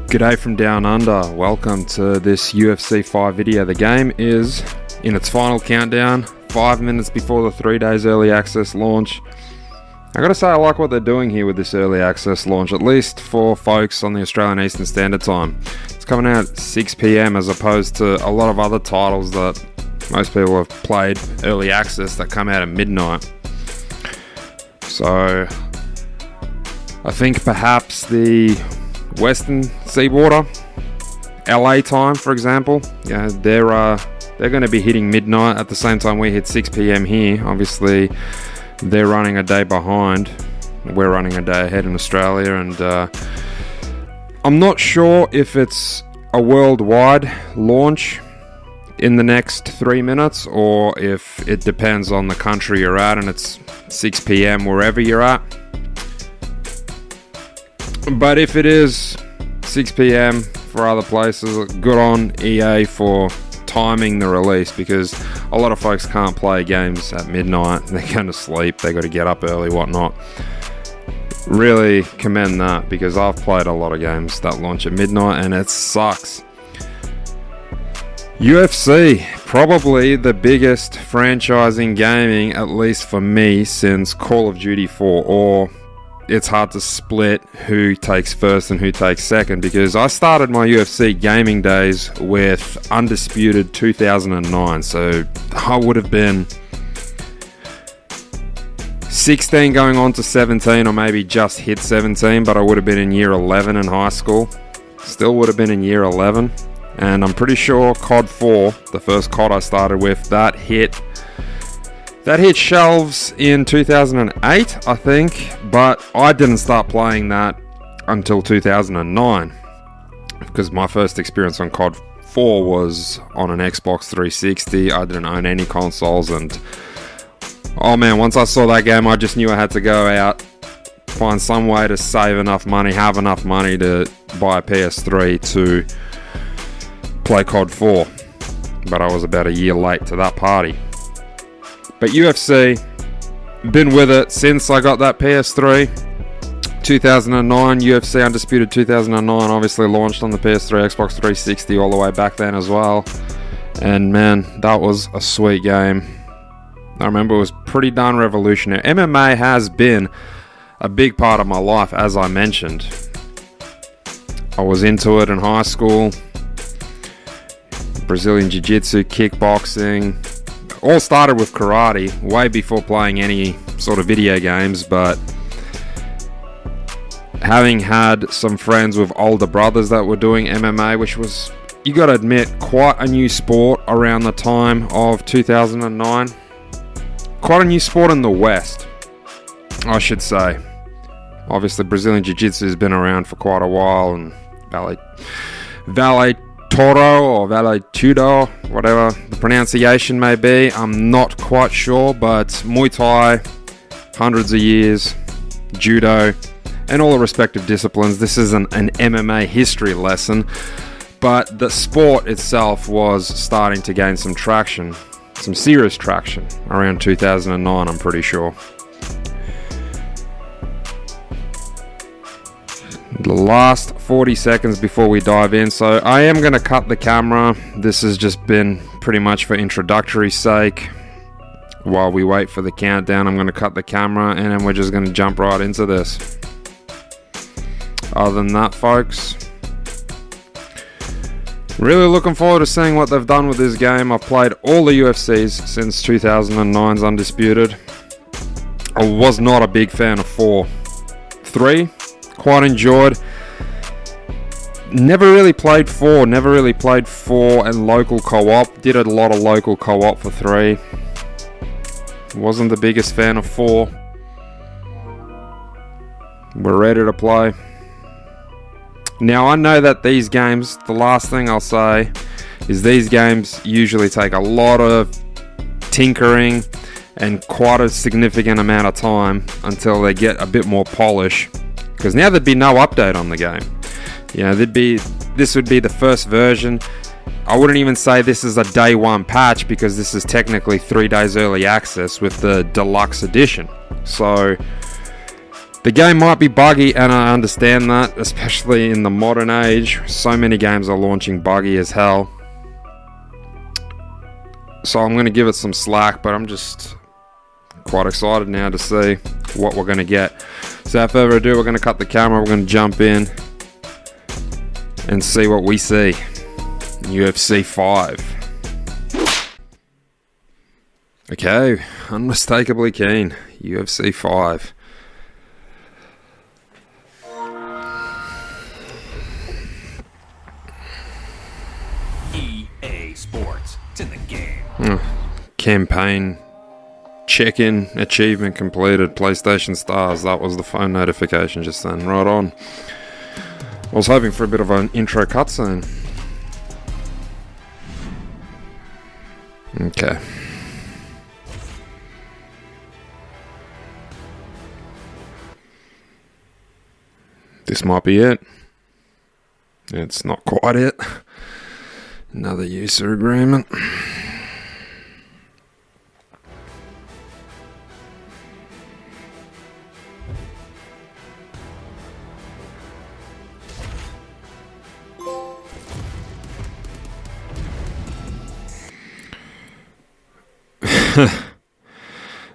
G'day from down under. Welcome to this UFC 5 video. The game is in its final countdown, 5 minutes before the 3 days early access launch. I gotta say, I like what they're doing here with this early access launch, at least for folks on the Australian Eastern Standard Time. It's coming out at 6 PM as opposed to a lot of other titles that most people have played early access that come out at midnight. So I think perhaps the Western Seaboard, LA time, for example, they're going to be hitting midnight at the same time we hit 6 PM here. Obviously, they're running a day behind. We're running a day ahead in Australia, and I'm not sure if it's a worldwide launch in the next 3 minutes or if it depends on the country you're at and it's 6 PM wherever you're at. But if it is 6 PM for other places, good on EA for timing the release, because a lot of folks can't play games at midnight. They're going to sleep, they got to get up early, whatnot. Really commend that, because I've played a lot of games that launch at midnight and it sucks. UFC, probably the biggest franchise in gaming, at least for me, since Call of Duty 4, or it's hard to split who takes first and who takes second, because I started my UFC gaming days with Undisputed 2009, so I would have been 16 going on to 17, or maybe just hit 17, but I would have been in year 11 in high school. Still would have been in year 11, and I'm pretty sure COD 4, the first COD I started with, that hit shelves in 2008, I think, but I didn't start playing that until 2009, because my first experience on COD 4 was on an Xbox 360. I didn't own any consoles, and oh man, once I saw that game, I just knew I had to go out, find some way to save enough money, have enough money to buy a PS3 to play COD 4, but I was about a year late to that party. But UFC, been with it since I got that PS3. 2009, UFC Undisputed 2009 obviously launched on the PS3, Xbox 360 all the way back then as well. And man, that was a sweet game. I remember it was pretty darn revolutionary. MMA has been a big part of my life, as I mentioned. I was into it in high school. Brazilian Jiu-Jitsu, kickboxing. All started with karate way before playing any sort of video games, but having had some friends with older brothers that were doing MMA, which was, you gotta admit, quite a new sport around the time of 2009. Quite a new sport in the West, I should say. Obviously, Brazilian Jiu-Jitsu has been around for quite a while, and Valet Toro or Valet Tudo, whatever the pronunciation may be, I'm not quite sure, but Muay Thai, hundreds of years, Judo, and all the respective disciplines. This isn't an MMA history lesson, but the sport itself was starting to gain some traction, some serious traction, around 2009, I'm pretty sure. The last 40 seconds before we dive in, so I am going to cut the camera. This has just been pretty much for introductory sake. While we wait for the countdown, I'm going to cut the camera and then we're just going to jump right into this. Other than that, folks, really looking forward to seeing what they've done with this game. I've played all the UFCs since 2009's Undisputed. I was not a big fan of 4. 3, quite enjoyed. Never really played 4 and local co-op. Did a lot of local co-op for 3. Wasn't the biggest fan of 4. We're ready to play. Now, I know that these games, the last thing I'll say is these games usually take a lot of tinkering and quite a significant amount of time until they get a bit more polish. Because now there'd be no update on the game. You know, this would be the first version. I wouldn't even say this is a day one patch, because this is technically 3 days early access with the deluxe edition. So The game might be buggy, and I understand that, especially in the modern age. So many games are launching buggy as hell. So I'm going to give it some slack, but I'm just quite excited now to see what we're going to get. So without further ado, we're going to cut the camera, we're going to jump in and see what we see. UFC 5. Okay, unmistakably keen. UFC 5. EA Sports. It's in the game. Campaign check-in achievement completed. PlayStation Stars. That was the phone notification just then. Right on. I was hoping for a bit of an intro cutscene. Okay. This might be it. It's not quite it. Another user agreement.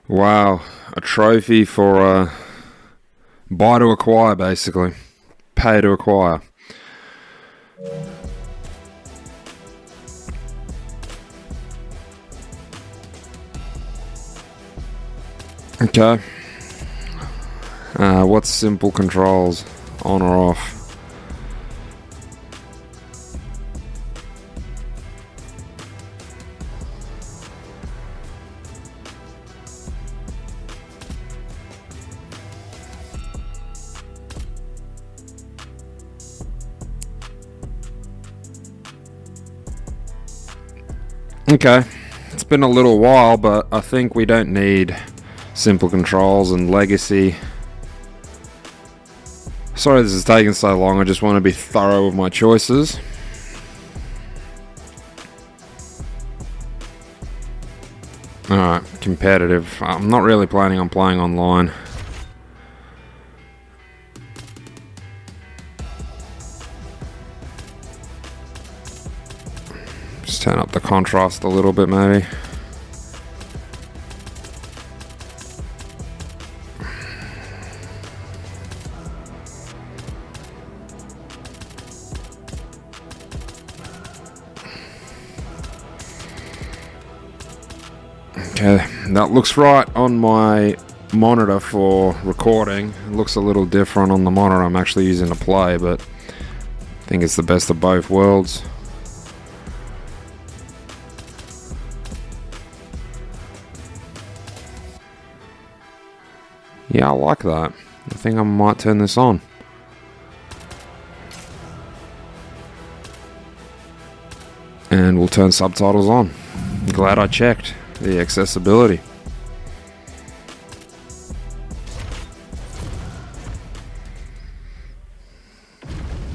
Wow, a trophy for buy to acquire, basically. Pay to acquire. Okay. What's simple controls? On or off? Okay, it's been a little while, but I think we don't need simple controls and legacy. Sorry this is taking so long, I just want to be thorough with my choices. Alright, competitive. I'm not really planning on playing online. Just turn up the contrast a little bit, maybe. Okay, that looks right on my monitor for recording. It looks a little different on the monitor I'm actually using to play, but I think it's the best of both worlds. Yeah, I like that. I think I might turn this on. And we'll turn subtitles on. Glad I checked the accessibility.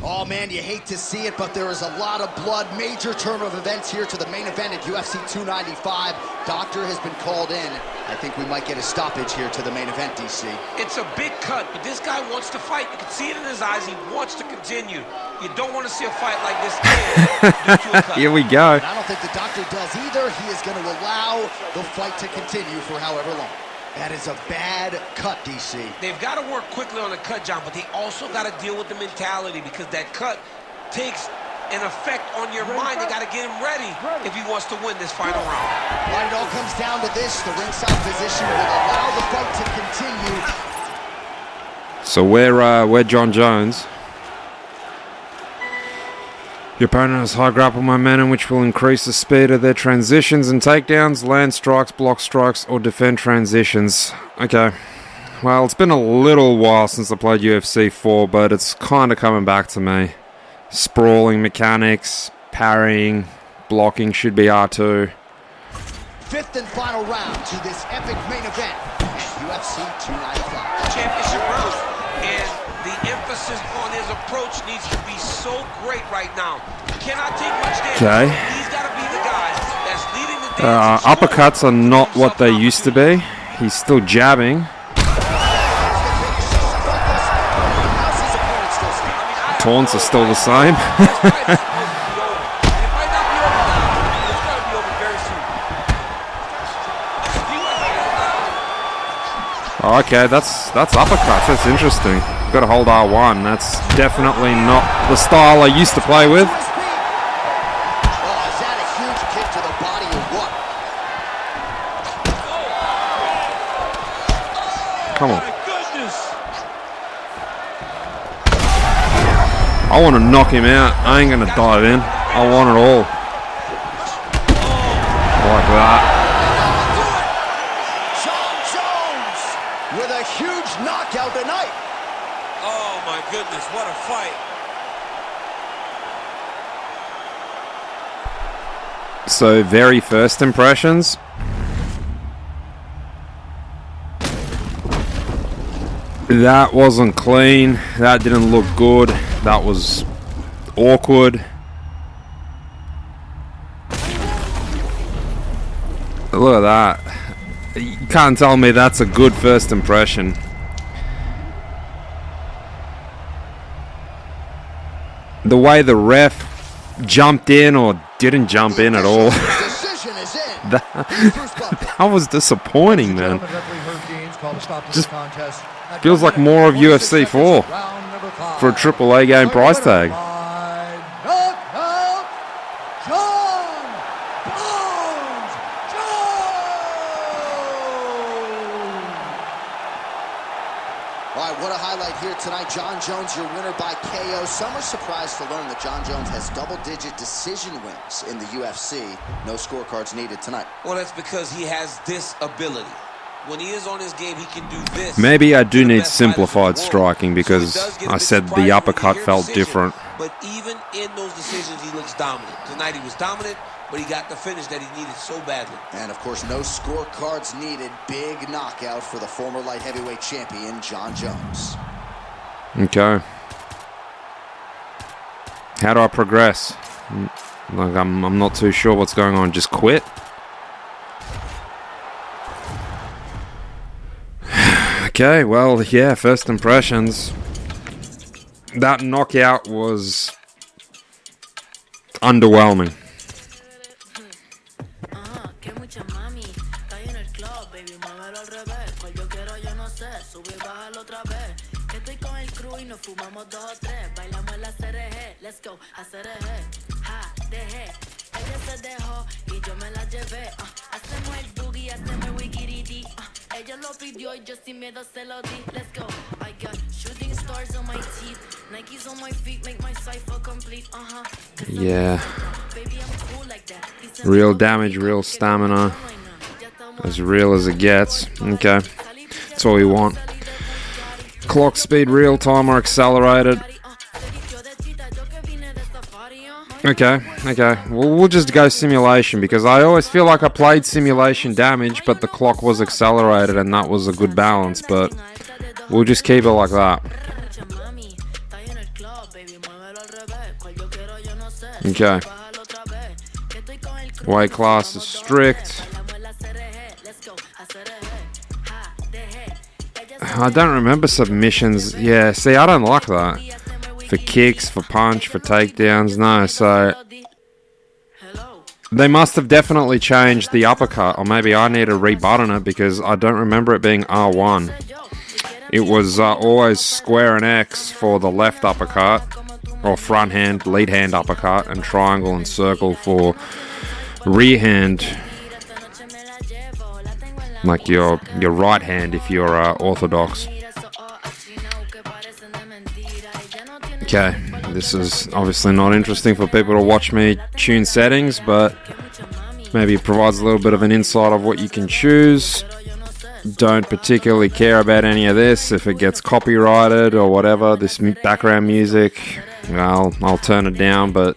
Oh man, you hate to see it, but there is a lot of blood. Major turn of events here to the main event at UFC 295. Doctor has been called in. I think we might get a stoppage here to the main event, DC. It's a big cut, but this guy wants to fight. You can see it in his eyes. He wants to continue. You don't want to see a fight like this end due to a cut. Here we go. And I don't think the doctor does either. He is going to allow the fight to continue for however long. That is a bad cut, DC. They've got to work quickly on the cut, John, but they also got to deal with the mentality because that cut takes an effect on your mind. They got to get him ready if he wants to win this final round. When it all comes down to this, the ringside position will allow the fight to continue. So we're John Jones. Your opponent has high grapple momentum, which will increase the speed of their transitions and takedowns, land strikes, block strikes, or defend transitions. Okay. Well, it's been a little while since I played UFC 4, but it's kind of coming back to me. Sprawling mechanics, parrying, blocking should be R2. Fifth and final round to this epic main event at UFC 295. Championship round, and the emphasis on his approach needs to be so great right now. He cannot take much damage. Okay. He's got to be the guy that's leading the dance. Uppercuts are not what they used to be. He's still jabbing. taunts are still the same. Okay, that's uppercuts. That's interesting. Got to hold R1. That's definitely not the style I used to play with. Oh, is that a huge kick to the body or what? Come on. I want to knock him out. I ain't going to dive in. I want it all. Like that. With a huge knockout tonight. Oh my goodness, what a fight. So, very first impressions. That wasn't clean. That didn't look good. That was awkward. Look at that. You can't tell me that's a good first impression. The way the ref jumped in or didn't jump in at all. that was disappointing, man. Just feels like more of UFC 4 for a AAA game price tag. What a highlight here tonight. John Jones, your winner by KO. Some are surprised to learn that John Jones has double-digit decision wins in the UFC. No scorecards needed tonight. Well, that's because he has this ability. When he is on his game, he can do this. Maybe I do need simplified striking because I said the uppercut felt different. But even in those decisions, he looks dominant. Tonight he was dominant, but he got the finish that he needed so badly. And, of course, no scorecards needed. Big knockout for the former light heavyweight champion, John Jones. Okay. How do I progress? Like, I'm not too sure what's going on. Just quit? Okay, well, yeah, first impressions. That knockout was underwhelming. Yeah. Real damage, real stamina. As real as it gets. Okay. That's all we want. Clock speed, real time or accelerated. Okay. We'll just go simulation because I always feel like I played simulation damage, but the clock was accelerated and that was a good balance, but we'll just keep it like that. Okay. Weight class is strict. I don't remember submissions. Yeah, see, I don't like that. For kicks, for punch, for takedowns, no. So they must have definitely changed the uppercut, or maybe I need to rebutton it because I don't remember it being R1. It was always square and X for the left uppercut, or front hand, lead hand uppercut, and triangle and circle for rear hand. Like your right hand if you're orthodox. Okay, this is obviously not interesting for people to watch me tune settings, but maybe it provides a little bit of an insight of what you can choose. Don't particularly care about any of this. If it gets copyrighted or whatever, this background music, well, I'll turn it down, but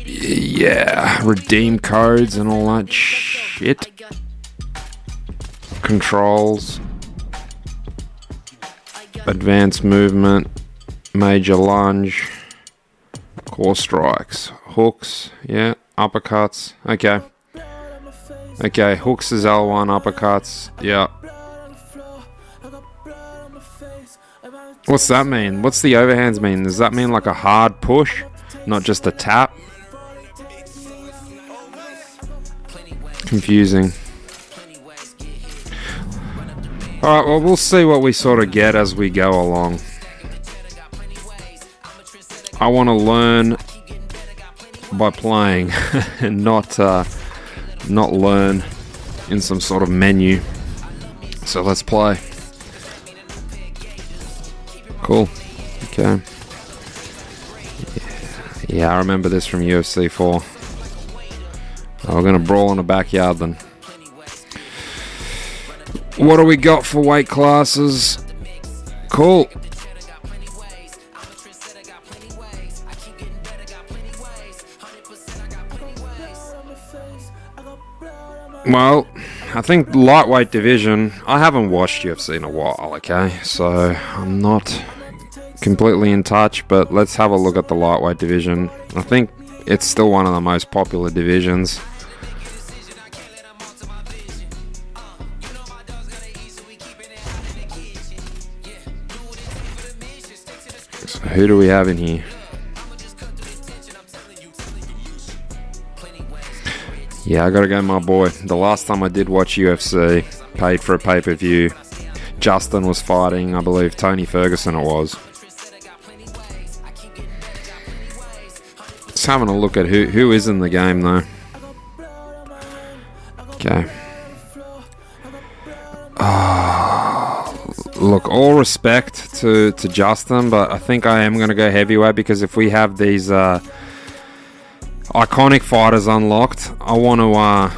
yeah, redeem codes and all that shit. Controls. Advanced movement. Major lunge. Core strikes. Hooks. Yeah. Uppercuts. Okay. Okay. Hooks is L1. Uppercuts. Yeah. What's that mean? What's the overhands mean? Does that mean like a hard push, not just a tap? Confusing. Alright, well, we'll see what we sort of get as we go along. I want to learn by playing and not learn in some sort of menu. So let's play. Cool. Okay. Yeah, I remember this from UFC 4. Oh, we're going to brawl in the backyard then. What do we got for weight classes? Cool. Well, I think lightweight division, I haven't watched UFC in a while, okay? So I'm not completely in touch, but let's have a look at the lightweight division. I think it's still one of the most popular divisions. So who do we have in here? Yeah, I gotta go my boy. The last time I did watch UFC, paid for a pay-per-view, Justin was fighting, I believe, Tony Ferguson it was. Just having a look at who is in the game though. Okay. Look, all respect to Justin, but I think I am going to go heavyweight because if we have these iconic fighters unlocked, I want to...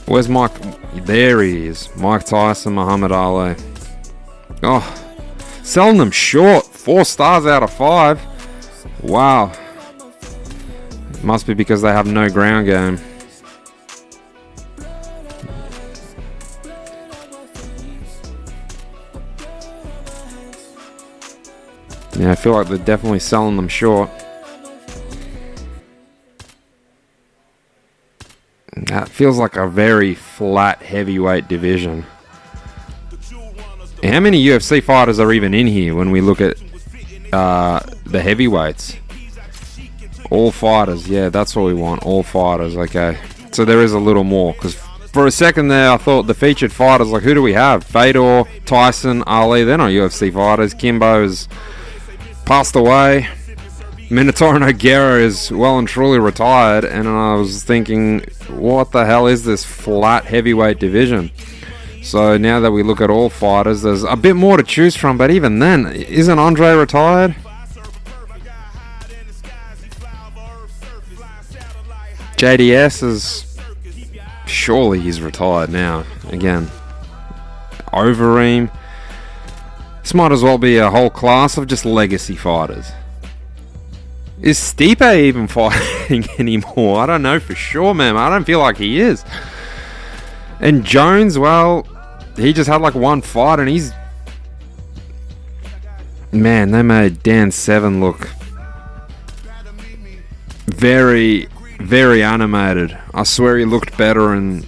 Where's Mike? There he is. Mike Tyson, Muhammad Ali. Oh, selling them short. 4 stars out of 5. Wow. Must be because they have no ground game. Yeah, I feel like they're definitely selling them short. That feels like a very flat heavyweight division. How many UFC fighters are even in here when we look at the heavyweights? All fighters, yeah, that's what we want. All fighters, okay. So there is a little more, because for a second there, I thought the featured fighters, like who do we have? Fedor, Tyson, Ali, they're not UFC fighters. Kimbo has passed away. Minotaur Nogueira is well and truly retired, and I was thinking, what the hell is this flat heavyweight division? So now that we look at all fighters, there's a bit more to choose from, but even then, isn't Andre retired? JDS is... surely he's retired now. Again, Overeem. This might as well be a whole class of just legacy fighters. Is Stipe even fighting anymore? I don't know for sure, man. I don't feel like he is. And Jones, well, he just had like one fight and he's... Man, they made Dan Severn look very, very animated. I swear he looked better, and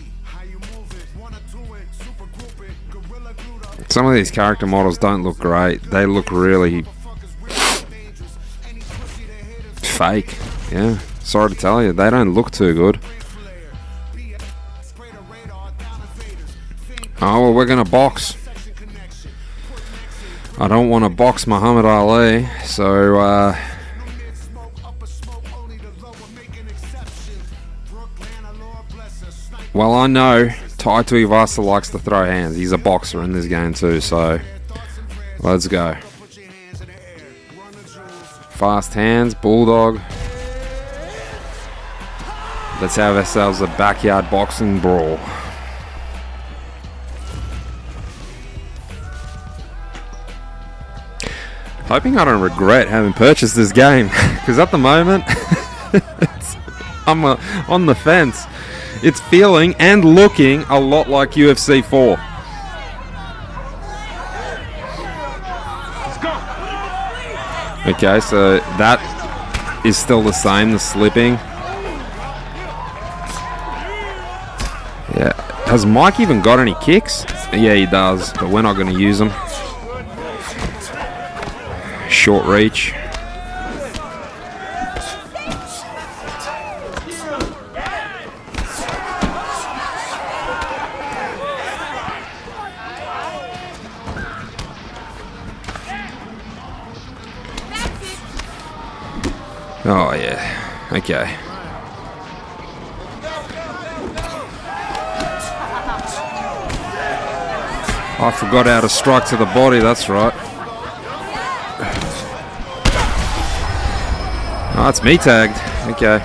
some of these character models don't look great. They look really fake. Yeah, sorry to tell you, they don't look too good. Oh, well, we're gonna box. I don't want to box Muhammad Ali, so well, I know Tai Tuivasa likes to throw hands. He's a boxer in this game too, so let's go. Fast hands, bulldog. Let's have ourselves a backyard boxing brawl. Hoping I don't regret having purchased this game, because at the moment I'm on the fence. It's feeling and looking a lot like UFC 4. Okay, so that is still the same, the slipping. Yeah. Has Mike even got any kicks? Yeah, he does, but we're not going to use them. Short reach. Oh, yeah. Okay. I forgot how to strike to the body, that's right. Oh, it's me tagged. Okay.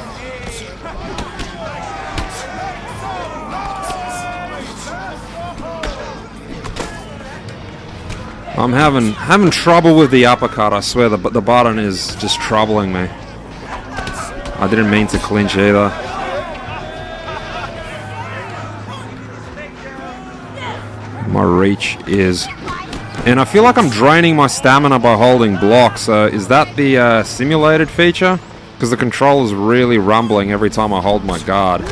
I'm having trouble with the uppercut, I swear. The button is just troubling me. I didn't mean to clinch either. My reach is... And I feel like I'm draining my stamina by holding blocks. Is that the simulated feature? Because the control is really rumbling every time I hold my guard.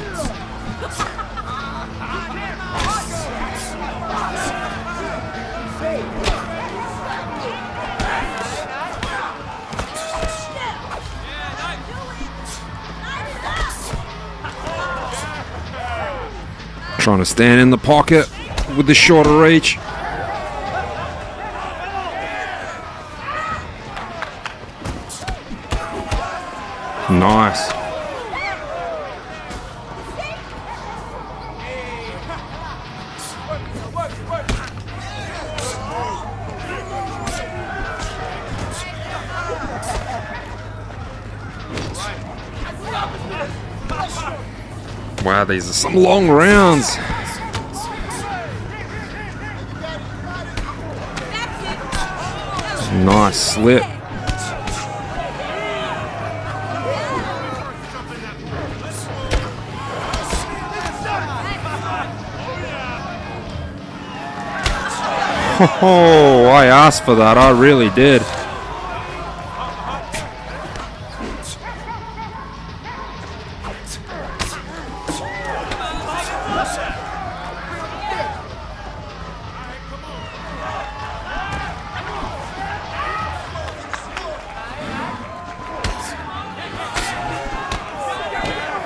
Trying to stand in the pocket with the shorter reach. Nice. Wow, these are some long rounds. Nice slip. Oh, I asked for that. I really did.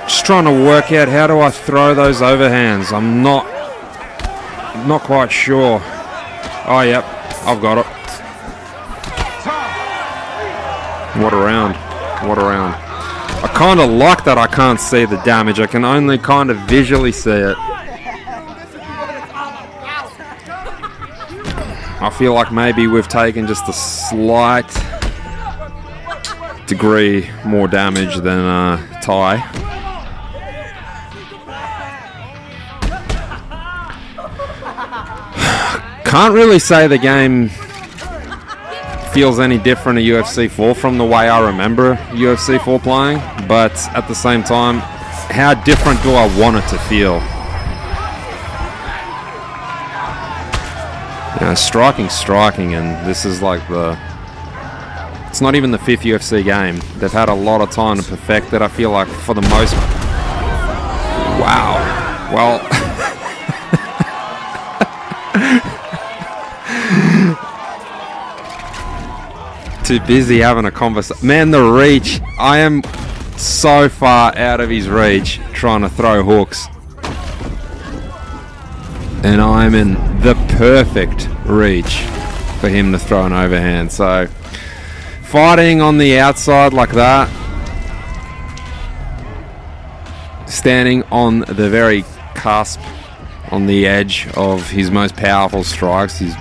Just trying to work out how do I throw those overhands. I'm not quite sure. Oh, yep, I've got it. What a round. What a round. I kind of like that I can't see the damage. I can only kind of visually see it. I feel like maybe we've taken just a slight degree more damage than Ty. Can't really say the game feels any different to UFC 4 from the way I remember UFC 4 playing, but at the same time, how different do I want it to feel? Yeah, striking, and this is like it's not even the 5th UFC game. They've had a lot of time to perfect it, I feel like, for the most... Wow. Well... Too busy having a conversation. Man, the reach. I am so far out of his reach trying to throw hooks. And I'm in the perfect reach for him to throw an overhand. So, fighting on the outside like that. Standing on the very cusp, on the edge of his most powerful strikes. His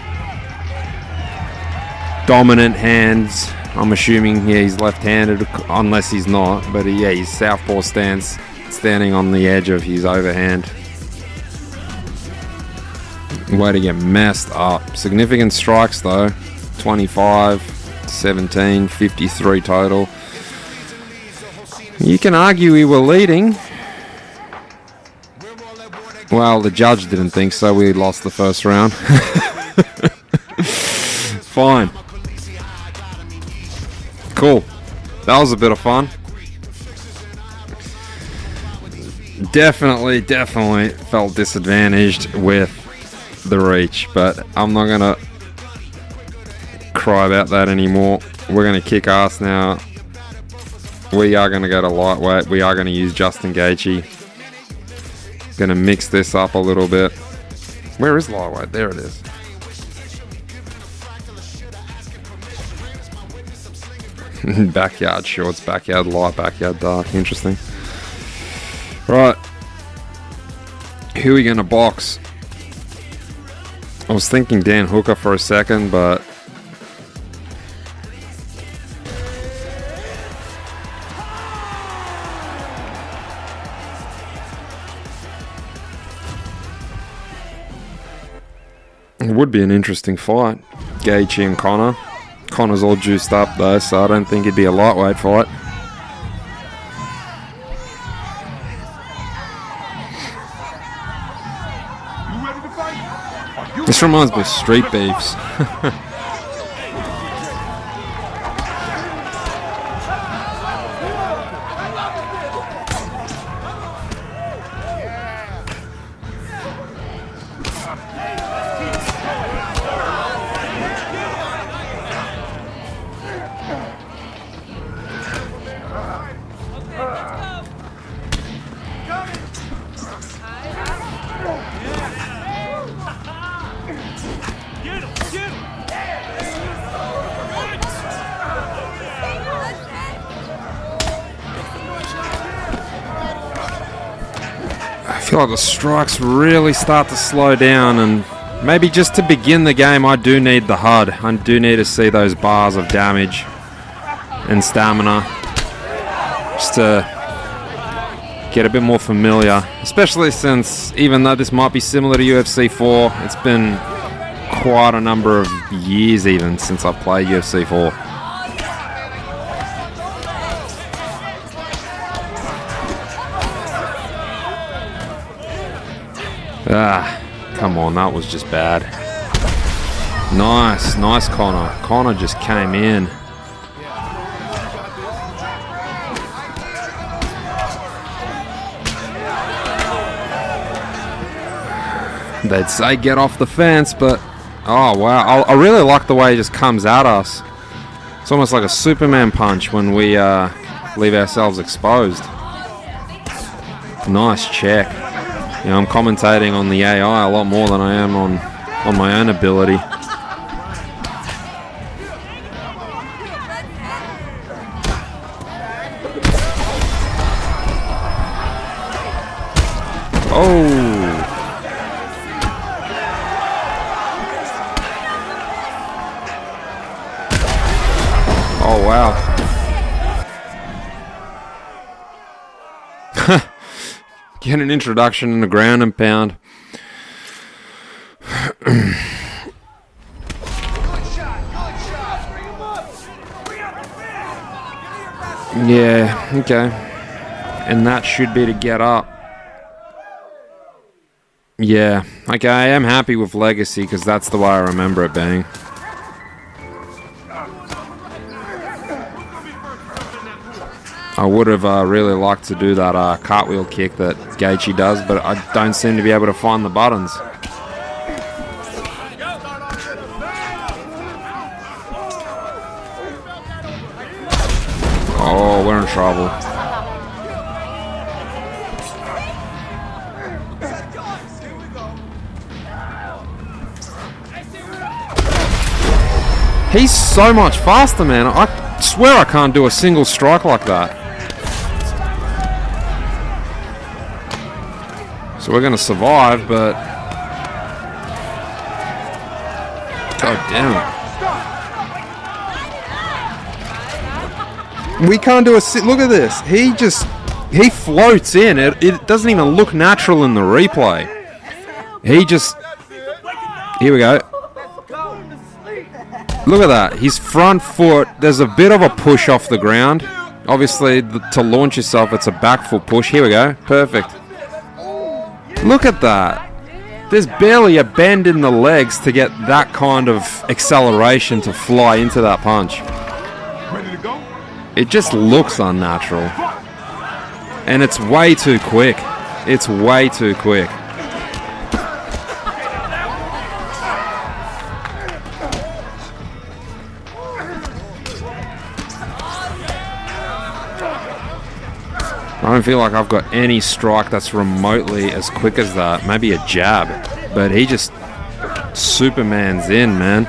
dominant hands. I'm assuming, yeah, he's left-handed, unless he's not. But yeah, his southpaw stance, standing on the edge of his overhand. Way to get messed up. Significant strikes though. 25, 17, 53 total. You can argue we were leading. Well, the judge didn't think so. We lost the first round. Fine. Cool. That was a bit of fun. Definitely felt disadvantaged with the reach, but I'm not gonna cry about that anymore. We're gonna kick ass now. We are gonna go to lightweight. We are gonna use Justin Gaethje. Gonna mix this up a little bit. Where is lightweight? There it is. Backyard shorts, backyard light, backyard dark. Interesting. Right. Who are we gonna box? I was thinking Dan Hooker for a second, but it would be an interesting fight. Gaethje and Conor. Conor's all juiced up though, so I don't think it'd be a lightweight fight. This reminds me of street beefs. I feel like the strikes really start to slow down, and maybe just to begin the game I do need the HUD. I do need to see those bars of damage and stamina just to get a bit more familiar, especially since even though this might be similar to UFC 4, it's been quite a number of years even since I've played UFC 4. Come on, that was just bad. Nice Conor. Conor just came in. They'd say get off the fence, but oh wow, I really like the way he just comes at us. It's almost like a Superman punch when we leave ourselves exposed. Nice check. You know, I'm commentating on the AI a lot more than I am on my own ability. Oh. Oh, wow. Get an introduction in the ground and pound. Yeah, okay. And that should be to get up. Yeah, okay, I am happy with Legacy because that's the way I remember it being. I would have really liked to do that cartwheel kick that Gaethje does, but I don't seem to be able to find the buttons. Oh, we're in trouble. He's so much faster, man. I swear I can't do a single strike like that. So we're going to survive, but... God damn it. We can't do a... Look at this. He floats in. It doesn't even look natural in the replay. He just... Here we go. Look at that. His front foot, there's a bit of a push off the ground. Obviously, to launch yourself, it's a back foot push. Here we go. Perfect. Look at that. There's barely a bend in the legs to get that kind of acceleration to fly into that punch. It just looks unnatural. And it's way too quick. It's way too quick. I don't feel like I've got any strike that's remotely as quick as that. Maybe a jab. But he just Superman's in, man.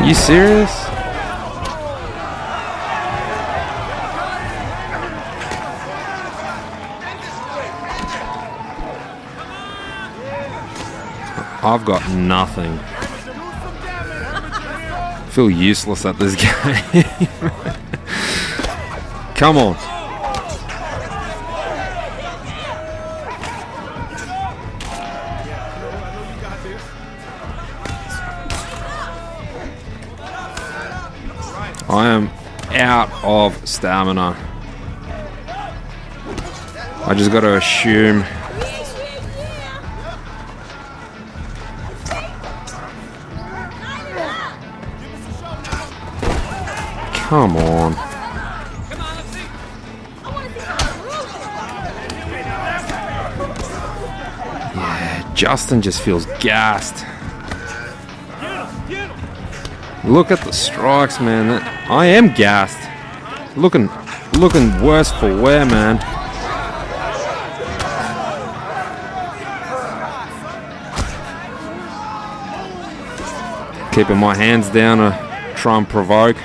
You serious? I've got nothing. I feel useless at this game. Come on. I am out of stamina. I just got to assume. Come on. Yeah, Justin just feels gassed. Look at the strikes, man. I am gassed. Looking worse for wear, man. Keeping my hands down to try and provoke.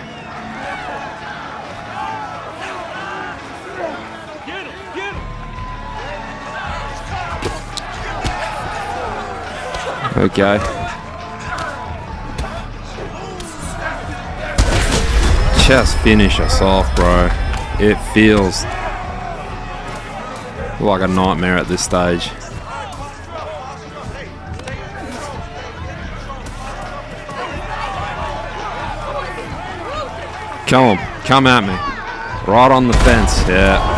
Okay. Just finish us off, bro. It feels like a nightmare at this stage. Come on, come at me. Right on the fence, yeah.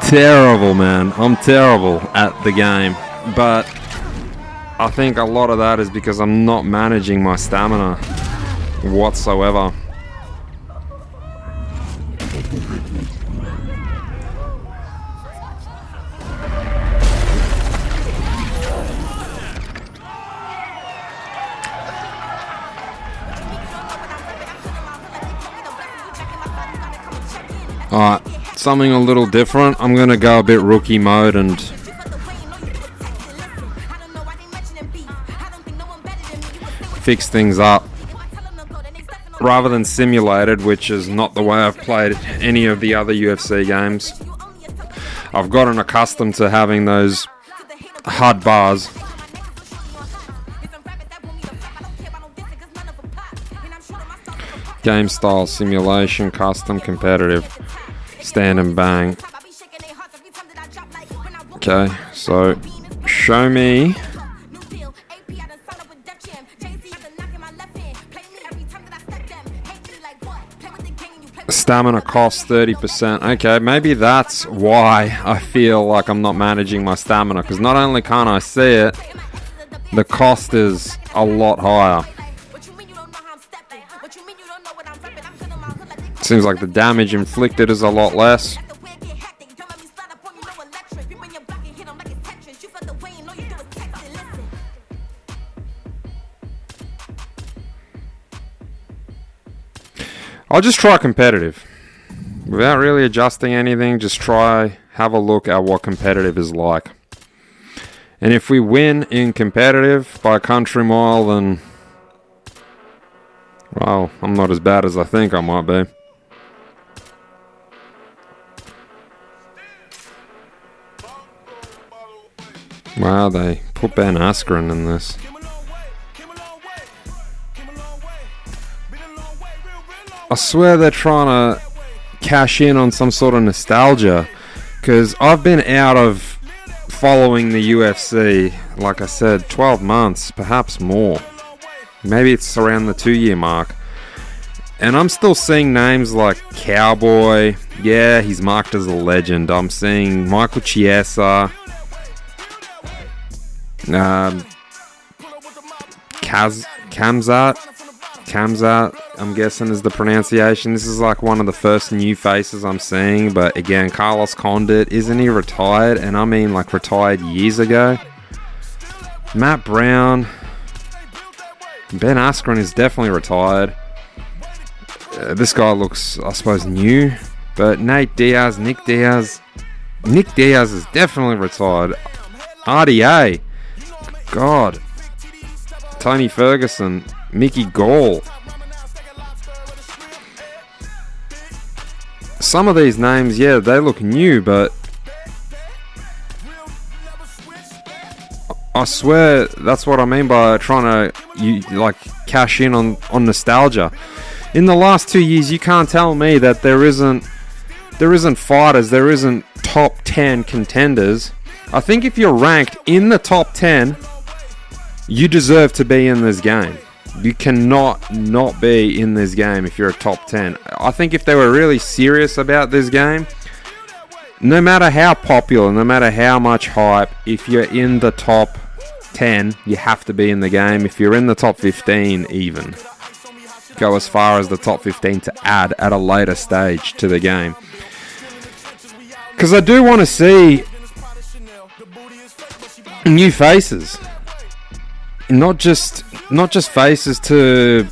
Terrible, man. I'm terrible at the game, but I think a lot of that is because I'm not managing my stamina whatsoever. Alright, something a little different. I'm going to go a bit rookie mode and fix things up rather than simulated, which is not the way I've played any of the other UFC games. I've gotten accustomed to having those hard bars. Game style, simulation, custom, competitive, stand and bang. Okay, so show me stamina cost 30%. Okay, maybe that's why I feel like I'm not managing my stamina, because not only can't I see it, the cost is a lot higher. Seems like the damage inflicted is a lot less. I'll just try competitive. Without really adjusting anything, just have a look at what competitive is like. And if we win in competitive by a country mile, then, well, I'm not as bad as I think I might be. Wow, they put Ben Askren in this. I swear they're trying to cash in on some sort of nostalgia, because I've been out of following the UFC, like I said, 12 months, perhaps more. Maybe it's around the 2-year mark. And I'm still seeing names like Cowboy. Yeah, he's marked as a legend. I'm seeing Michael Chiesa. Kamzat. Kamzat, I'm guessing is the pronunciation. This is like one of the first new faces I'm seeing. But again, Carlos Condit, isn't he retired? And I mean like retired years ago. Matt Brown. Ben Askren is definitely retired. This guy looks, I suppose, new. But Nate Diaz, Nick Diaz. Nick Diaz is definitely retired. RDA. God. Tony Ferguson. Mickey Gall. Some of these names, yeah, they look new, but I swear that's what I mean by trying to cash in on nostalgia. In the last 2 years, you can't tell me that there isn't fighters, there isn't top 10 contenders. I think if you're ranked in the top 10, you deserve to be in this game. You cannot not be in this game if you're a top 10. I think if they were really serious about this game, no matter how popular, no matter how much hype, if you're in the top 10, you have to be in the game. If you're in the top 15 even, go as far as the top 15 to add at a later stage to the game. Because I do want to see new faces. Not just faces to,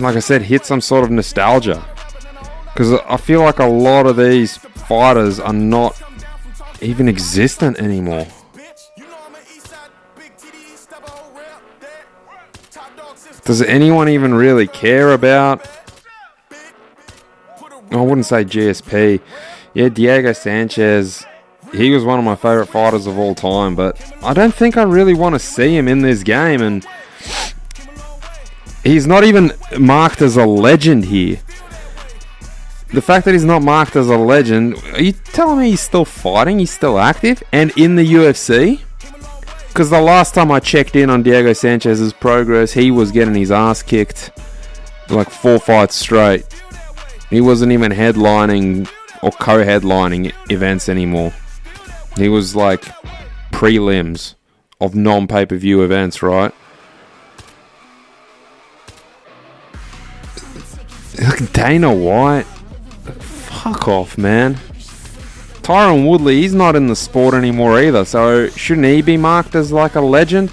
like I said, hit some sort of nostalgia. Because I feel like a lot of these fighters are not even existent anymore. Does anyone even really care about? I wouldn't say GSP. Yeah, Diego Sanchez. He was one of my favourite fighters of all time, but I don't think I really want to see him in this game, and he's not even marked as a legend here. The fact that he's not marked as a legend, are you telling me he's still fighting, he's still active, and in the UFC? Because the last time I checked in on Diego Sanchez's progress, he was getting his ass kicked like 4 fights straight. He wasn't even headlining or co-headlining events anymore. He was like prelims of non-pay-per-view events, right? Look, Dana White. Fuck off, man. Tyron Woodley, he's not in the sport anymore either, so shouldn't he be marked as like a legend?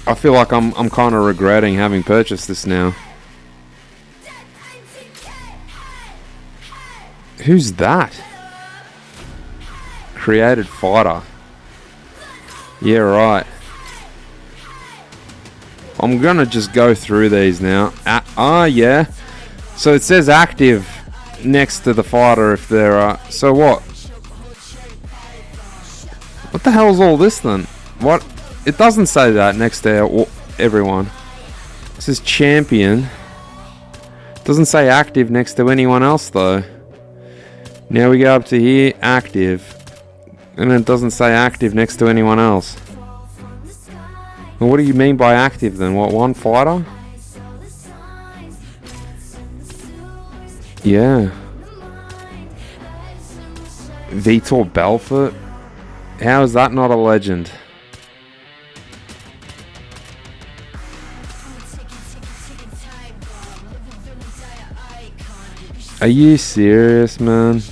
I feel like I'm kind of regretting having purchased this now. Who's that? Created fighter. Yeah, right. I'm gonna just go through these now. Yeah. So it says active next to the fighter if there are. So what? What the hell is all this then? What? It doesn't say that next to everyone. It says champion. It doesn't say active next to anyone else though. Now we go up to here, active. And it doesn't say active next to anyone else. Well, what do you mean by active then? What, one fighter? Yeah. Vitor Belfort? How is that not a legend? Are you serious, man?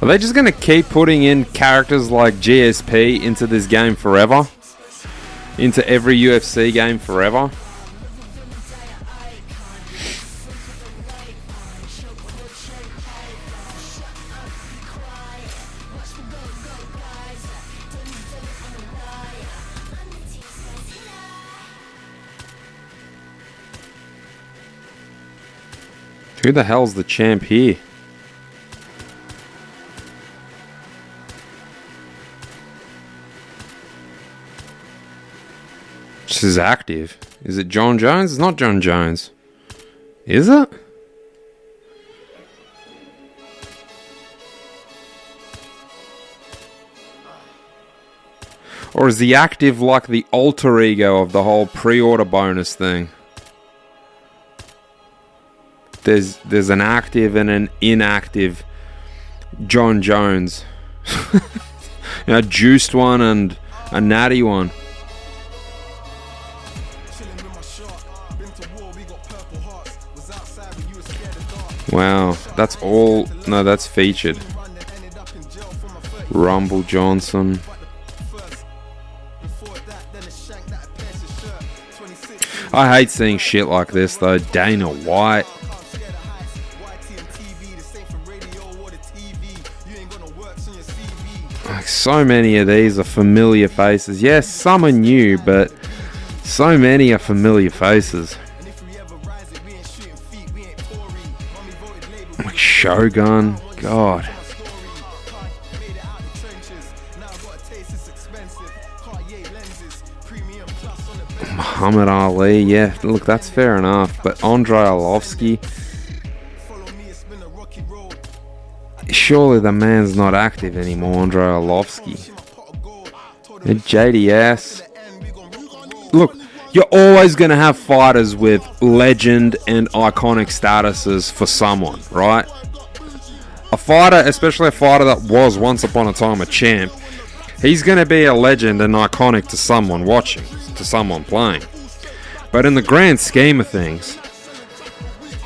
Are they just going to keep putting in characters like GSP into this game forever? Into every UFC game forever? Who the hell's the champ here? This is active. Is it John Jones? It's not John Jones. Is it? Or is the active like the alter ego of the whole pre-order bonus thing? There's an active and an inactive John Jones. A juiced one and a natty one. Wow, that's all. No, that's featured. Rumble Johnson. I hate seeing shit like this though. Dana White. Like, so many of these are familiar faces. Yes, some are new, but so many are familiar faces. Like Shogun. God. Muhammad Ali, yeah, look, that's fair enough. But Andrei Arlovsky, surely the man's not active anymore. Andrei Arlovsky, JDS. Look, you're always going to have fighters with legend and iconic statuses for someone, right? A fighter, especially a fighter that was once upon a time a champ, he's going to be a legend and iconic to someone watching, to someone playing. But in the grand scheme of things,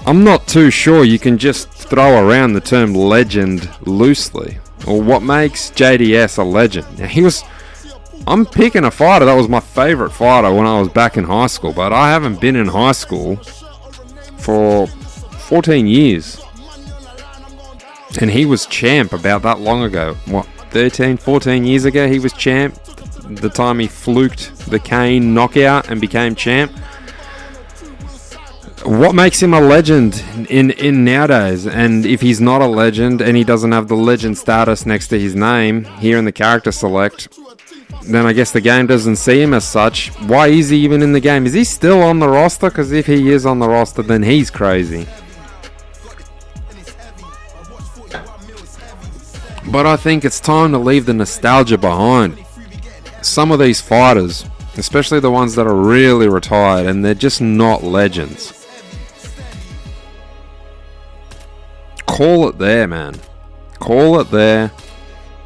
I'm not too sure you can just throw around the term legend loosely. Or what makes JDS a legend? Now, I'm picking a fighter that was my favourite fighter when I was back in high school, but I haven't been in high school for 14 years. And he was champ about that long ago. What, 13, 14 years ago he was champ? The time he fluked the Kane knockout and became champ. What makes him a legend in nowadays? And if he's not a legend and he doesn't have the legend status next to his name here in the character select, then I guess the game doesn't see him as such. Why is he even in the game? Is he still on the roster? Because if he is on the roster, then he's crazy. But I think it's time to leave the nostalgia behind. Some of these fighters, especially the ones that are really retired, and they're just not legends. Call it there, man. Call it there.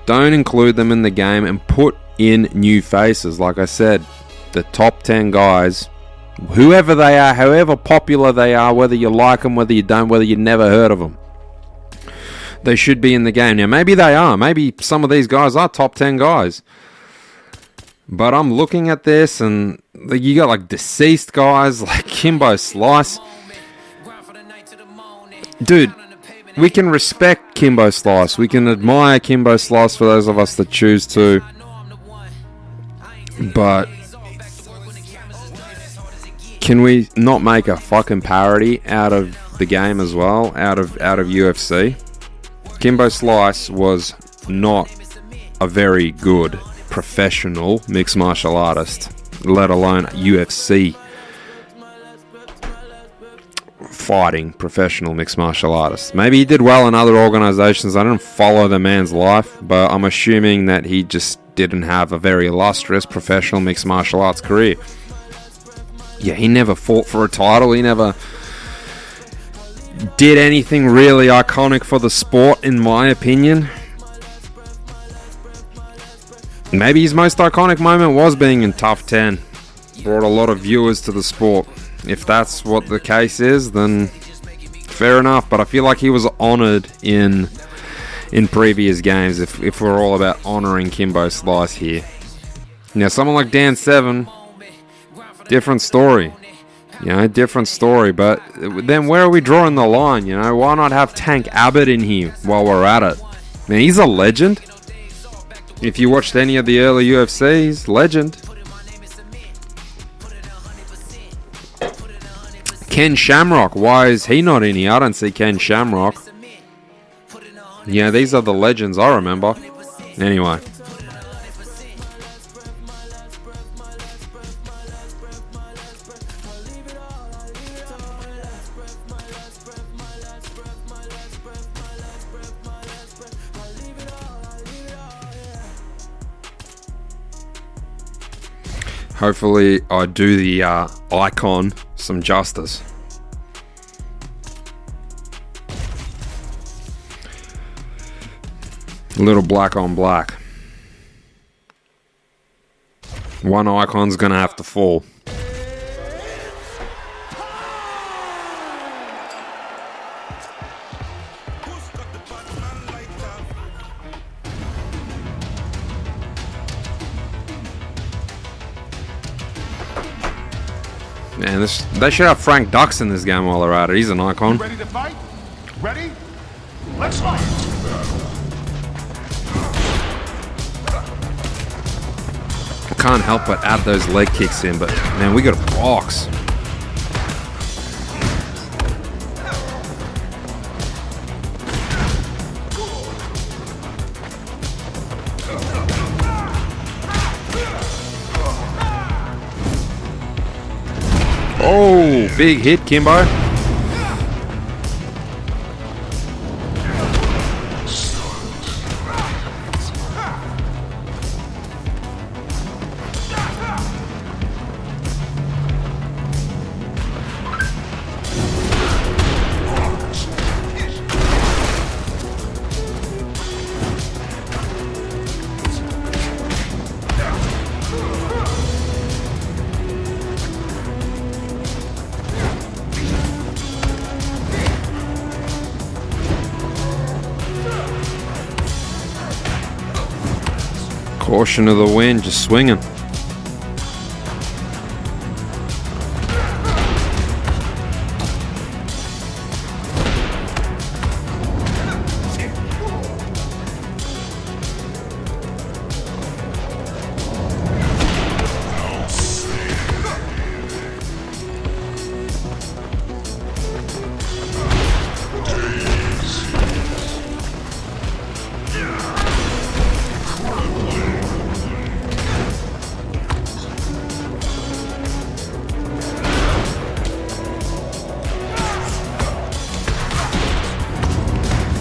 Don't include them in the game and put in new faces. Like I said, the top 10 guys, whoever they are, however popular they are, whether you like them, whether you don't, whether you never heard of them, they should be in the game. Now, maybe they are. Maybe some of these guys are top 10 guys. But I'm looking at this, and you got like deceased guys like Kimbo Slice. Dude, we can respect Kimbo Slice. We can admire Kimbo Slice for those of us that choose to. But can we not make a fucking parody out of the game as well? Out of UFC? Kimbo Slice was not a very good professional mixed martial artist, let alone UFC fighting professional mixed martial artist. Maybe he did well in other organizations. I didn't follow the man's life, but I'm assuming that he just didn't have a very illustrious professional mixed martial arts career. Yeah, he never fought for a title. He never did anything really iconic for the sport, in my opinion. Maybe his most iconic moment was being in Tough 10. Brought a lot of viewers to the sport. If that's what the case is, then fair enough. But I feel like he was honoured in previous games, if we're all about honouring Kimbo Slice here. Now, someone like Dan Severn, different story. You know, different story. But then where are we drawing the line, you know? Why not have Tank Abbott in here while we're at it? Now, he's a legend. If you watched any of the early UFCs, legend. Ken Shamrock, why is he not in here? I don't see Ken Shamrock. Yeah, these are the legends I remember. Anyway. Hopefully I do the icon some justice. A little black on black. One icon's gonna have to fall. Man, they should have Frank Dux in this game while they're at it. He's an icon. Ready to fight? Ready? Let's fight! I can't help but add those leg kicks in, but man, we got a box. Oh, big hit, Kimbo. Caution of the wind, just swinging.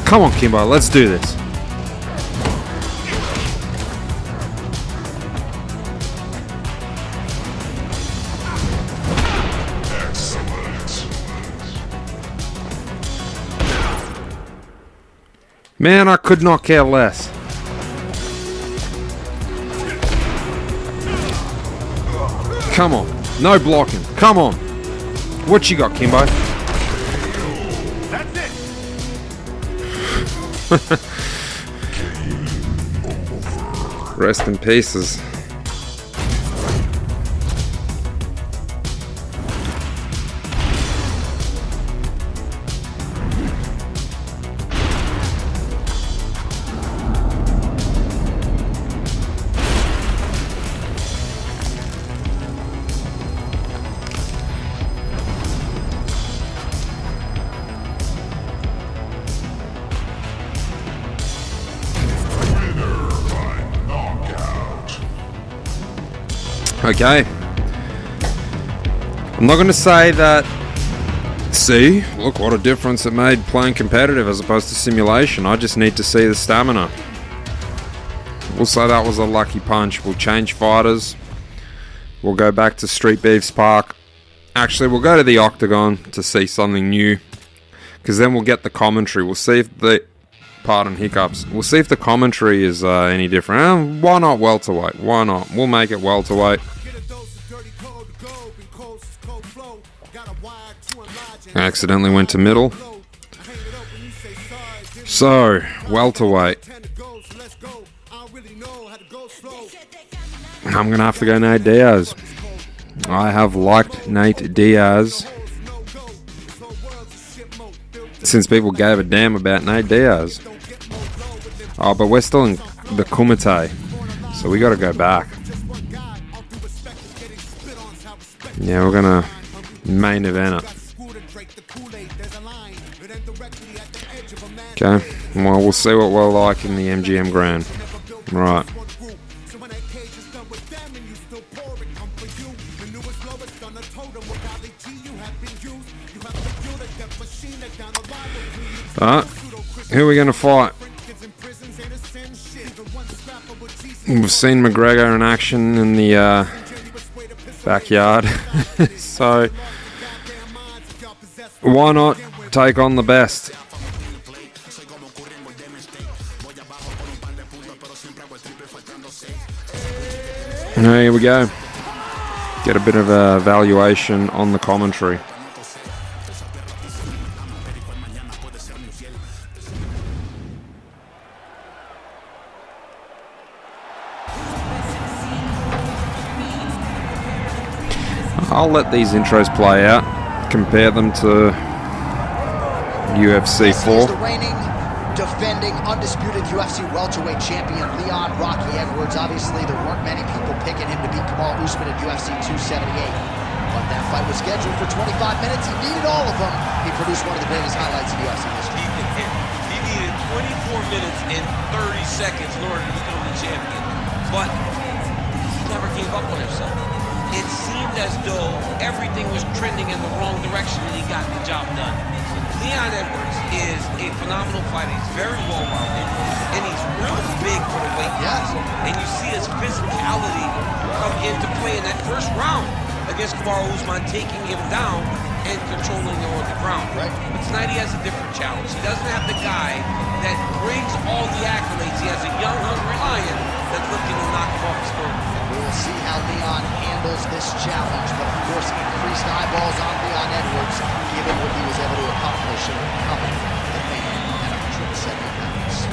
Come on, Kimbo, let's do this. Man, I could not care less. Come on, no blocking. Come on. What you got, Kimbo? That's it! Rest in pieces. Okay. I'm not going to say that. See, look what a difference it made playing competitive as opposed to simulation. I just need to see the stamina. We'll say that was a lucky punch. We'll change fighters. We'll go back to Street Beef's Park. Actually, we'll go to the Octagon to see something new. Because then we'll get the commentary. We'll see if the... Pardon hiccups. We'll see if the commentary is any different. Why not welterweight? Why not? We'll make it welterweight. I accidentally went to middle. So, welterweight. I'm going to have to go Nate Diaz. I have liked Nate Diaz since people gave a damn about Nate Diaz. Oh, but we're still in the Kumite, so we got to go back. Yeah, we're going to main event it. Okay, well, we'll see what we're like in the MGM Grand. Right. Who are we going to fight? We've seen McGregor in action in the backyard. So why not take on the best? Here we go. Get a bit of a valuation on the commentary. I'll let these intros play out, compare them to UFC 4. The reigning, defending, undisputed UFC welterweight champion Leon Rocky Edwards. Obviously, there weren't many people picking him to beat Kamaru Usman at UFC 278. But that fight was scheduled for 25 minutes. He needed all of them. He produced one of the biggest highlights in UFC history. He needed 24 minutes and 30 seconds in order to become the champion. But he never gave up on himself. It seemed as though everything was trending in the wrong direction and he got the job done. Leon Edwards is a phenomenal fighter. He's very well-rounded, and he's real big for the weight class. And you see his physicality come into play in that first round against Kamaru Usman, taking him down and controlling him on the ground. Right. But tonight he has a different challenge. He doesn't have the guy that brings all the accolades. He has a young, hungry lion that's looking to knock him off his throne. We'll see how Leon handles this challenge, but of course increased eyeballs on Leon Edwards, given what he was able to accomplish in becoming the man at 170 pounds.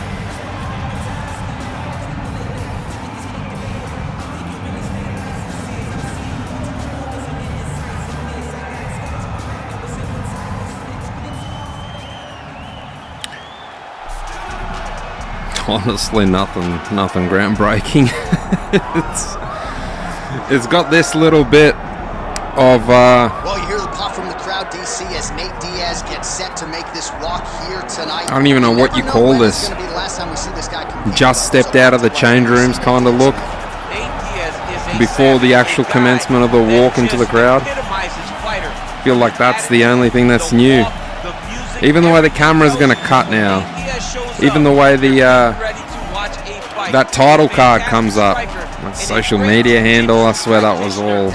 Honestly, nothing groundbreaking. It's got this little bit of Well, you hear the pop from the crowd, DC, as Nate Diaz gets set to make this walk here tonight. I don't even know what you call this. Just stepped out of the change rooms kind of look before the actual commencement of the walk into the crowd. I feel like that's the only thing that's new. Even the way the camera's going to cut now. Even the way the that title card comes up. That social media handle, I swear that was all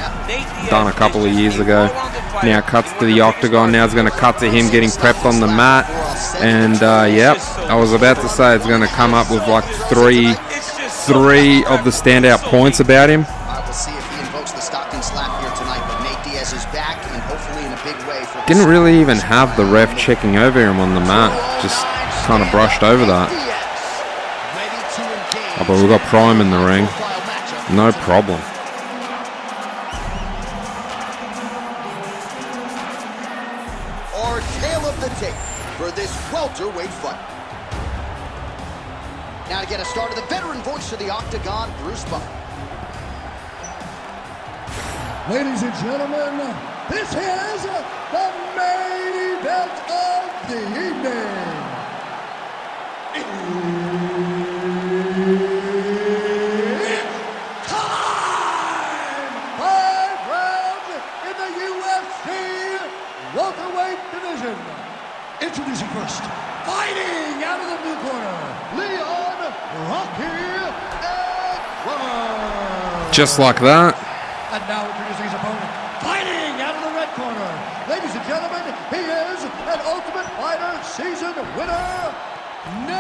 done a couple of years ago. Now cuts to the octagon. Now it's going to cut to him getting prepped on the mat. And yep, I was about to say it's going to come up with like three of the standout points about him. We'll see if he invokes the Stockton slap here tonight, but Nate Diaz is back and hopefully in a big way. Didn't really even have the ref checking over him on the mat. Just kind of brushed over that. Oh, but we've got Prime in the ring. No problem. Our tale of the tape for this welterweight fight. Now to get us started, the veteran voice of the Octagon, Bruce Buffer. Ladies and gentlemen, this is the main event of the evening. It's time! 5 rounds in the UFC welterweight division. Introducing first, fighting out of the blue corner, Leon Rocky Edwards. Just like that. And now introducing his opponent, fighting out of the red corner. Ladies and gentlemen, he is an Ultimate Fighter season winner, Nate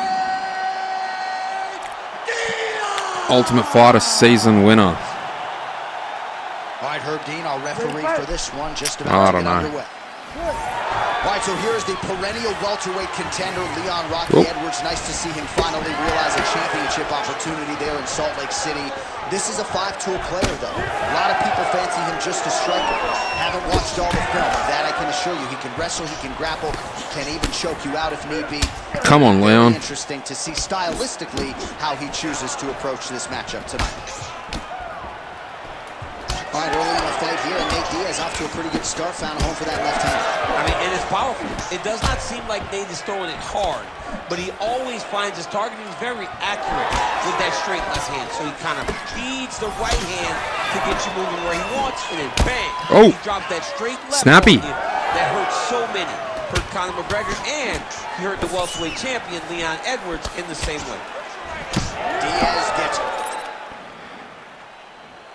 Diaz. Ultimate Fighter season winner. All right, Herb Dean, our referee for this one, just I about to don't get know. underway. All right, so here's the perennial welterweight contender, Leon Rocky Edwards. Nice to see him finally realize a championship opportunity there in Salt Lake City. This is a 5-tool player, though. A lot of people fancy him just as striker. Haven't watched all the film. That I can assure you. He can wrestle, he can grapple, can even choke you out if need be. Come on, Leon. Very interesting to see stylistically how he chooses to approach this matchup tonight. All right, early in the fight here, and Nate Diaz off to a pretty good start, found a home for that left hand. I mean, and it's powerful. It does not seem like Nate is throwing it hard, but he always finds his target. He's very accurate with that straight left hand. So he kind of feeds the right hand to get you moving where he wants, and then bang, Oh, he dropped that straight left snappy. on you. That hurt so many. Hurt Conor McGregor, and he hurt the welterweight champion, Leon Edwards, in the same way. Diaz gets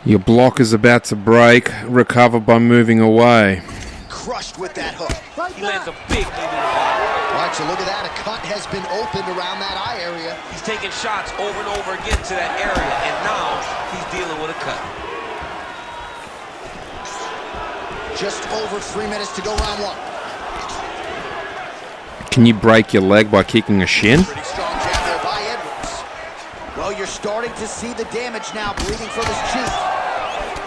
Your block is about to break. Recover by moving away. Crushed with that hook. He lands a big knee to the body. All right, so look at that. A cut has been opened around that eye area. He's taking shots over and over again to that area, and now he's dealing with a cut. Just over 3 minutes to go, round one. Can you break your leg by kicking a shin? Pretty strong jab there by Edwards. Well, you're starting to see the damage now, bleeding from his cheek.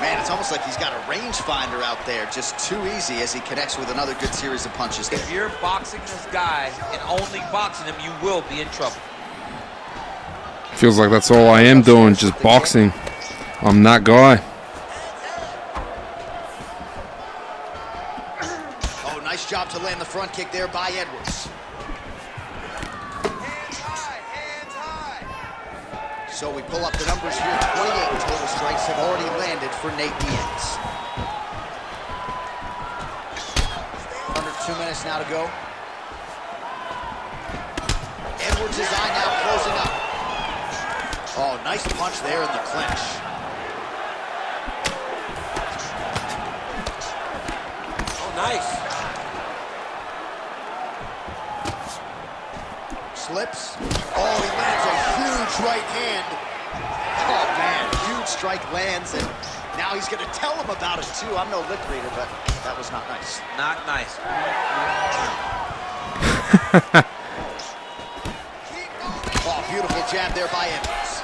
Man, it's almost like he's got a rangefinder out there. Just too easy as he connects with another good series of punches there. If you're boxing this guy and only boxing him, you will be in trouble. Feels like that's all I am doing, just boxing. I'm that guy. Oh, nice job to land the front kick there by Edwards. So we pull up the numbers here. 28 total strikes have already landed for Nate Diaz. Under 2 minutes now to go. Edwards' eye now closing up. Oh, nice punch there in the clinch. Oh, nice. Slips. Oh, he lands a huge right hand. Oh, man, huge strike lands, and now he's going to tell him about it, too. I'm no lip reader, but that was not nice. Not nice. Oh, beautiful jab there by Edwards.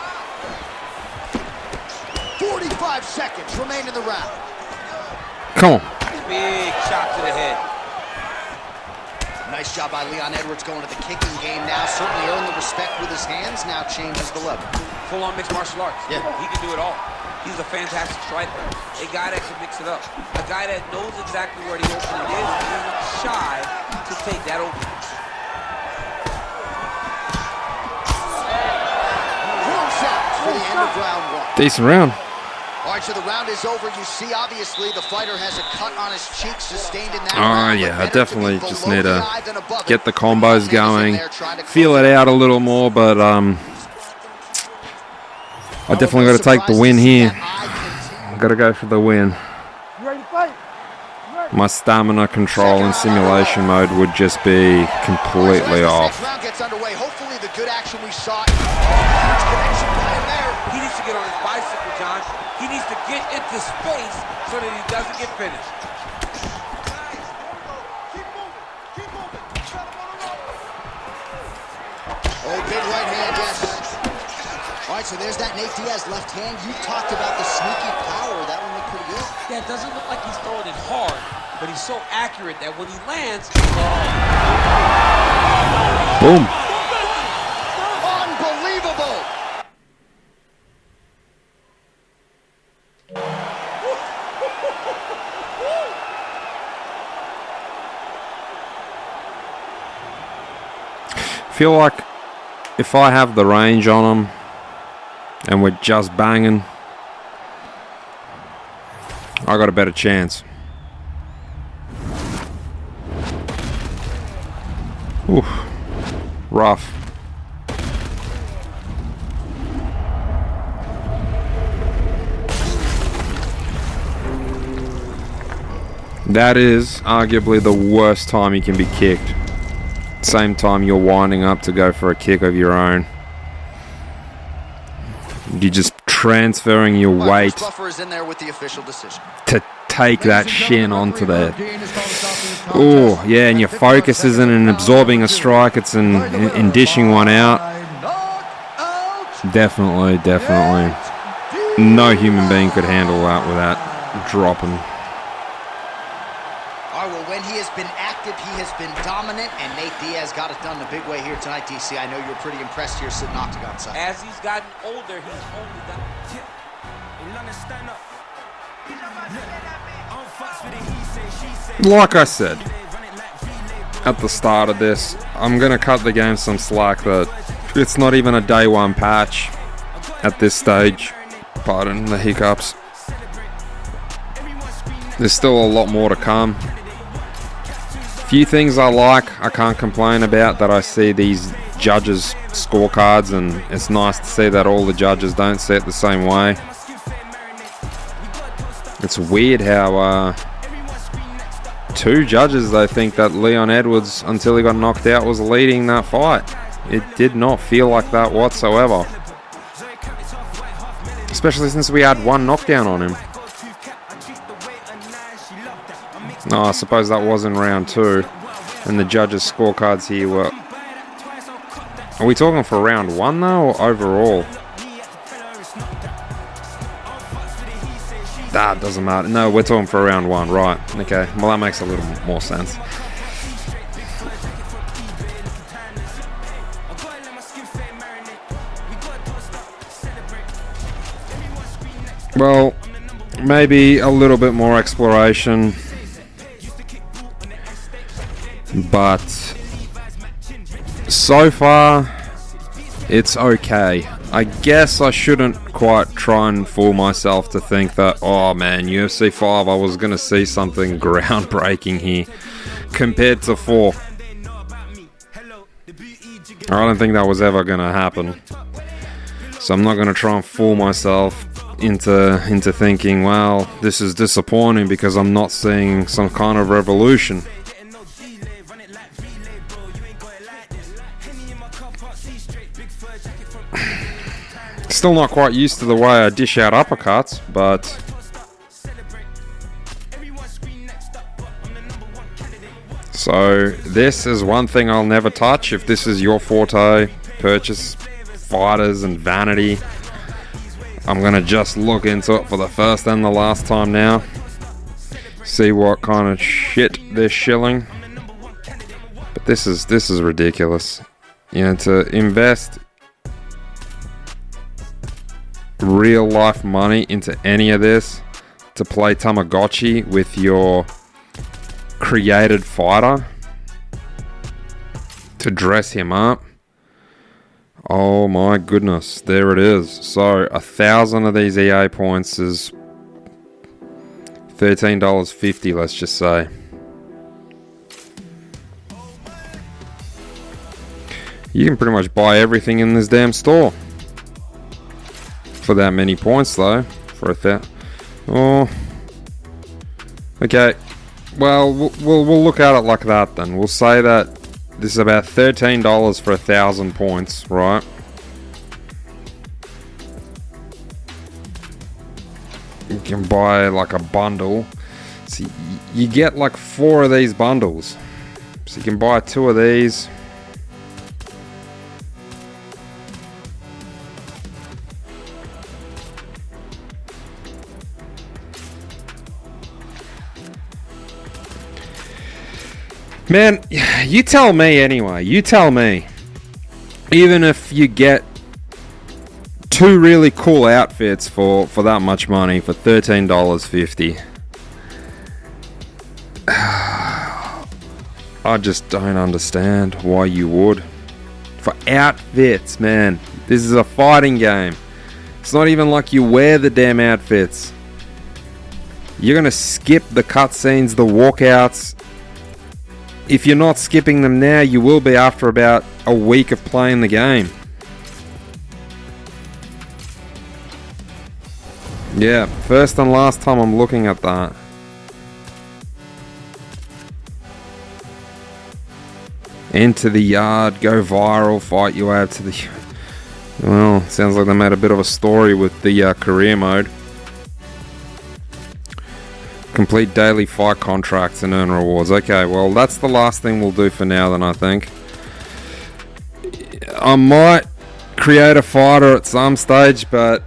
45 seconds remain in the round. Come on. Big shot to the head. Nice job by Leon Edwards going to the kicking game now. Certainly earned the respect with his hands. Now changes the level. Full-on mixed martial arts. Yeah. He can do it all. He's a fantastic striker. A guy that can mix it up. A guy that knows exactly where the opening is and isn't shy to take that opening. Warms out for the end of round one. Decent round. All right, so the round is over. You see, obviously, the fighter has a cut on his cheek sustained in that round. Yeah, I But better to definitely be just below need the to eye than above get it. the combos going, There trying to feel close it out a little more, but I definitely got to take the win here. I got to go for the win. You ready to fight? My stamina control in simulation mode would just be completely off. Next round gets underway. Hopefully, the good action we saw. Huge connection by him there. He needs to get on his bicycle, John. He needs to get into space so that he doesn't get finished. Oh, big right hand, yes. All right, so there's that Nate Diaz left hand. You talked about the sneaky power. That one looked pretty good. Yeah, it doesn't look like he's throwing it hard, but he's so accurate that when he lands, Boom. Unbelievable. Feel like if I have the range on them and we're just banging, I got a better chance. Oof. Rough. That is arguably the worst time you can be kicked. Same time you're winding up to go for a kick of your own. You're just transferring your weight Buffer is in there with the official decision. to take that shin onto there. Oh, yeah, and your focus isn't in absorbing a strike, it's in dishing one out. Definitely, definitely. No human being could handle that without dropping. All right, well, when he has been active, he has been dominant, and Nate Diaz got it done the big way here tonight, DC. I know you're pretty impressed here sitting octagon side. as he's gotten older, he's only gotten... Like I said at the start of this, I'm going to cut the game some slack that it's not even a day one patch at this stage. Pardon the hiccups. There's still a lot more to come. Few things I like, I can't complain about, that I see these judges' scorecards, and it's nice to see that all the judges don't see it the same way. It's weird how two judges, they think that Leon Edwards, until he got knocked out, was leading that fight. It did not feel like that whatsoever. Especially since we had one knockdown on him. No, I suppose that was in round 2. And the judges' scorecards here were... Are we talking for round 1 though, or overall? That doesn't matter. No, we're talking for round 1, right. Okay, well that makes a little more sense. Well, maybe a little bit more exploration. But so far, it's okay. I guess I shouldn't quite try and fool myself to think that, oh man, UFC 5, I was going to see something groundbreaking here compared to 4. I don't think that was ever going to happen. So I'm not going to try and fool myself into thinking, well, this is disappointing because I'm not seeing some kind of revolution. Still not quite used to the way I dish out uppercuts, but so this is one thing I'll never touch. If this is your forte, purchase fighters and vanity, I'm gonna just look into it for the first and the last time now. See what kind of shit they're shilling. But this is ridiculous. You know, to invest real life money into any of this, to play Tamagotchi with your created fighter, to dress him up. Oh my goodness, there it is. So 1,000 of these EA points is $13.50, let's just say. You can pretty much buy everything in this damn store for that many points, though. For oh, okay. Well, we'll look at it like that then. We'll say that this is about $13 for 1,000 points, right? You can buy like a bundle. So you get like 4 of these bundles. So you can buy 2 of these. Man, you tell me anyway. You tell me. Even if you get 2 really cool outfits for that much money, for $13.50. I just don't understand why you would. For outfits, man. This is a fighting game. It's not even like you wear the damn outfits. You're going to skip the cutscenes, the walkouts. If you're not skipping them now, you will be after about a week of playing the game. Yeah, first and last time I'm looking at that. Enter the yard, go viral, fight your way out to the... Well, sounds like they made a bit of a story with the career mode. Complete daily fight contracts and earn rewards. Okay, well, that's the last thing we'll do for now then, I think. I might create a fighter at some stage, but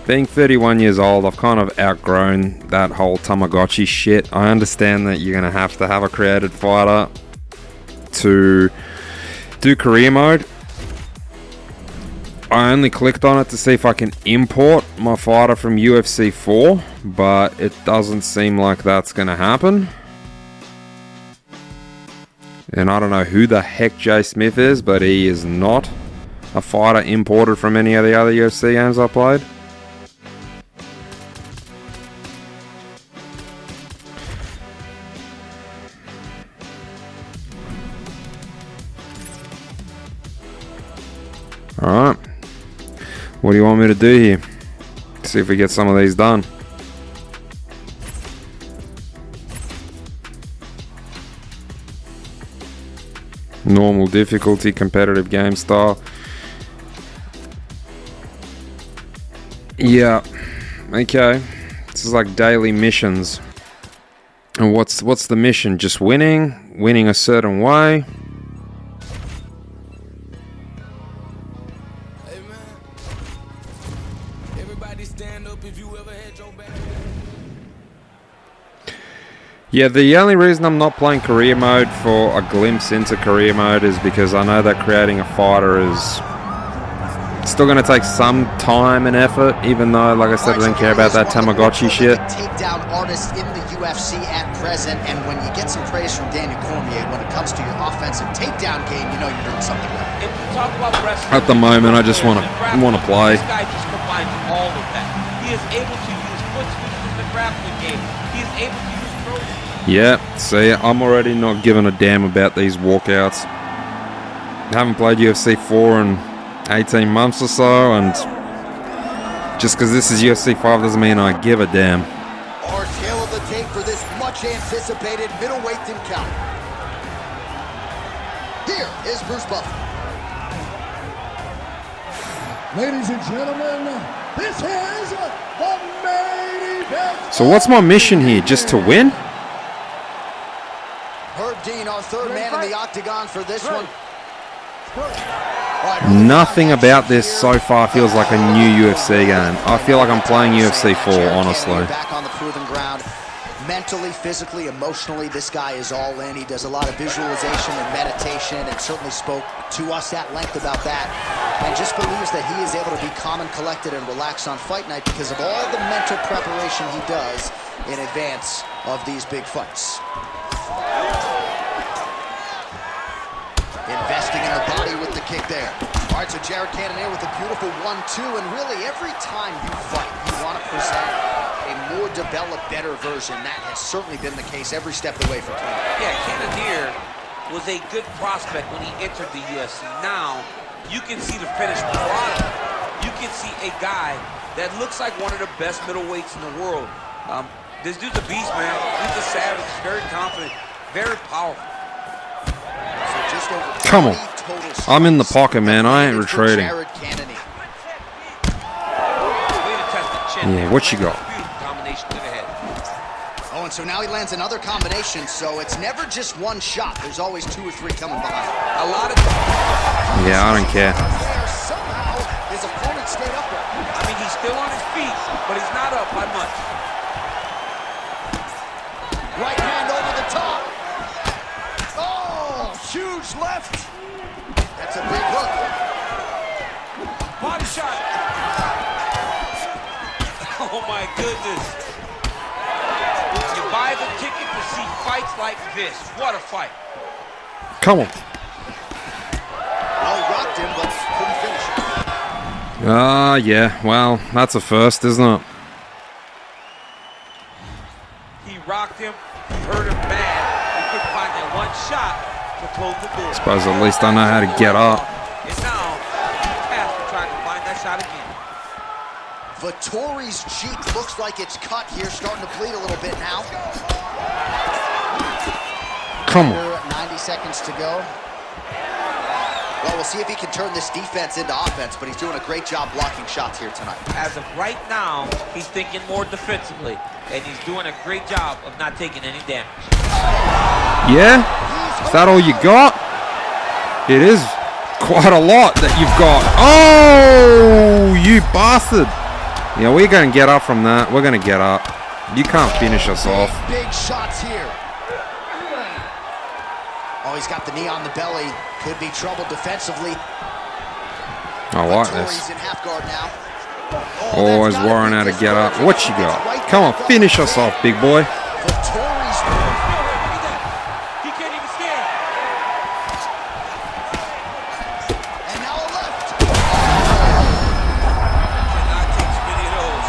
being 31 years old, I've kind of outgrown that whole Tamagotchi shit. I understand that you're going to have a created fighter to do career mode. I only clicked on it to see if I can import my fighter from UFC 4, but it doesn't seem like that's going to happen. And I don't know who the heck Jay Smith is, but he is not a fighter imported from any of the other UFC games I played. Alright. What do you want me to do here? See if we get some of these done. Normal difficulty, competitive game style. Yeah. Okay. This is like daily missions. And what's the mission? Just winning? Winning a certain way? Hey man, everybody stand up if you ever had your back. Yeah, the only reason I'm not playing career mode for a glimpse into career mode is because I know that creating a fighter is still going to take some time and effort, even though, like I said, I don't care about that Tamagotchi shit. Takedown artist in the UFC at present, and when you get some praise from Daniel Cormier, when it comes to your offensive takedown game, you know you're doing something right. If we talk about wrestling, At the moment, I just want to play. This guy just combines all of that. He is able to use foot switches in the grappling game. He is able to use throws. Yeah, see, I'm already not giving a damn about these walkouts. I haven't played UFC 4 in 18 months or so, and just because this is UFC 5 doesn't mean I give a damn. Our tail of the tape for this much anticipated middleweight encounter. Here is Bruce Buffer. Ladies and gentlemen, this is the main event. So what's my mission here? Just to win? Herb Dean, our third man in the octagon for this one. Nothing about this so far feels like a new UFC game. I feel like I'm playing UFC 4, honestly. Back on the proven ground. Mentally, physically, emotionally, this guy is all in. He does a lot of visualization and meditation, and certainly spoke to us at length about that, and just believes that he is able to be calm and collected and relaxed on fight night because of all the mental preparation he does in advance of these big fights. Investing in the body with the kick there. All right, so Jared Cannonier with a beautiful 1-2, and really every time you fight, you want to present a more developed, better version. That has certainly been the case every step of the way for Cannonier. Yeah, Cannonier was a good prospect when he entered the UFC. Now, you can see the finished product. You can see a guy that looks like one of the best middleweights in the world. This dude's a beast, man. He's a savage, very confident, very powerful. Come on. I'm in the pocket, man. I ain't retreating. Yeah, what you got? Oh, and so now he lands another combination, so it's never just one shot. There's always 2 or 3 coming behind. A lot of... Yeah, I don't care. Somehow, his opponent stayed upright. I mean, he's still on his feet, but he's not up by much. Right hand over the top. Oh, huge left. That's a big hook. Body shot. Oh my goodness. You buy the ticket to see fights like this. What a fight. Come on. Well, he rocked him, but couldn't finish it. Yeah. Well, that's a first, isn't it? He rocked him. He hurt him bad. He couldn't find that one shot to close the door. Suppose at least I know how to get up. And now, he's tasked with trying to find that shot again. Vettori's cheek looks like it's cut here, starting to bleed a little bit now. Come on. 90 seconds to go. Well, we'll see if he can turn this defense into offense, but he's doing a great job blocking shots here tonight. As of right now, he's thinking more defensively, and he's doing a great job of not taking any damage. Yeah? Is that all you got? It is quite a lot that you've got. Oh, you bastard. Yeah, we're going to get up from that. We're going to get up. You can't finish us off. Big shots here. Oh, he's got the knee on the belly. Could be trouble defensively. I like this. He's in half guard now. Always worrying how to get up. What you got? Come on, finish us off, big boy. Vettori's... He can't even stand. And now a left. Cannot take too many of those.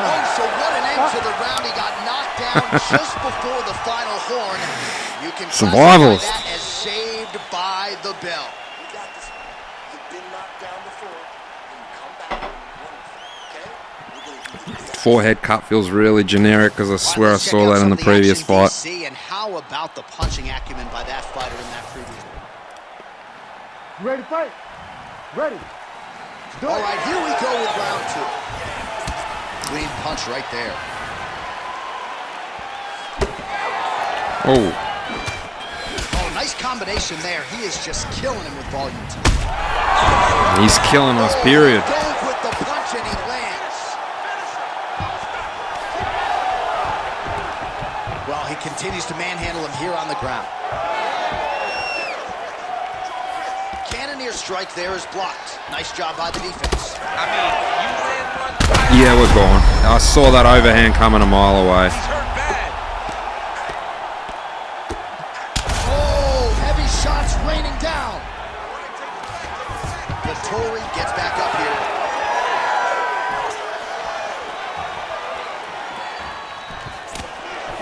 Oh, so what an end to the round. He got knocked down just before the final horn. You can Survivalist. classify that as saved by the bell. You got this. You've been knocked down before. And you come back. Okay? We're gonna do this. Forehead cut feels really generic because I swear I saw that in the previous fight. And how about the punching acumen by that fighter in that previous? You ready to fight? Ready. All right, here we go with round 2. Clean punch right there. Oh. Oh, nice combination there. He is just killing him with volume 2. He's killing us, period. Goes with the punch and he lands. Well, he continues to manhandle him here on the ground. Cannoneer strike there is blocked. Nice job by the defense. I mean, you land one. Yeah, we're gone. I saw that overhand coming a mile away. He's hurt bad. Oh, heavy shots raining down. Vettori gets back up here.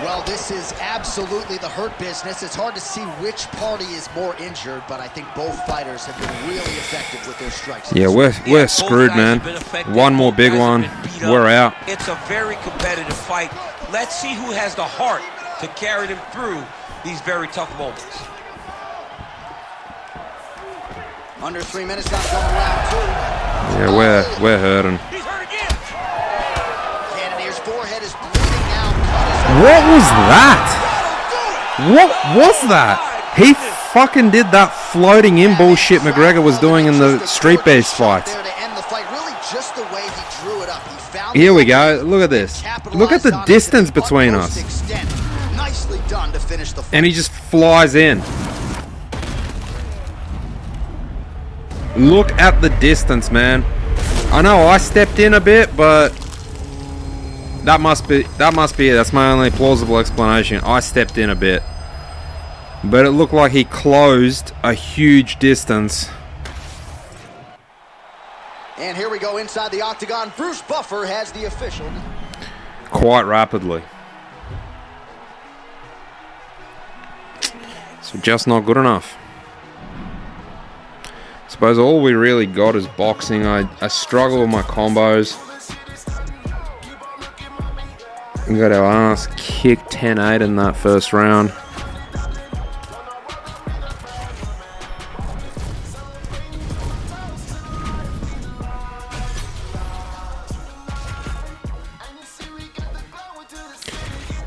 Well, this is absolutely the hurt business. It's hard to see which party is more injured, but I think both fighters have been really effective with their strikes. Yeah, we're screwed, man. One more big one, we're out. It's a very competitive fight. Let's see who has the heart to carry them through these very tough moments. Under 3 minutes left going round 2. Yeah, we're hurting. He's hurt again. Cannoneer's forehead is bleeding now. What was that? What was that? He fucking did that floating in bullshit McGregor was doing in the street-based fights. There to end the fight, really just the way he drew it up. He found Here we go. Look at this. Look at the distance between us. Nicely done to finish the fight. And he just flies in. Look at the distance, man. I know I stepped in a bit, but that must be it. That's my only plausible explanation. I stepped in a bit. But it looked like he closed a huge distance. And here we go inside the octagon. Bruce Buffer has the official. Quite rapidly. So just not good enough. Suppose all we really got is boxing. I struggle with my combos. We got our ass kicked 10-8 in that first round.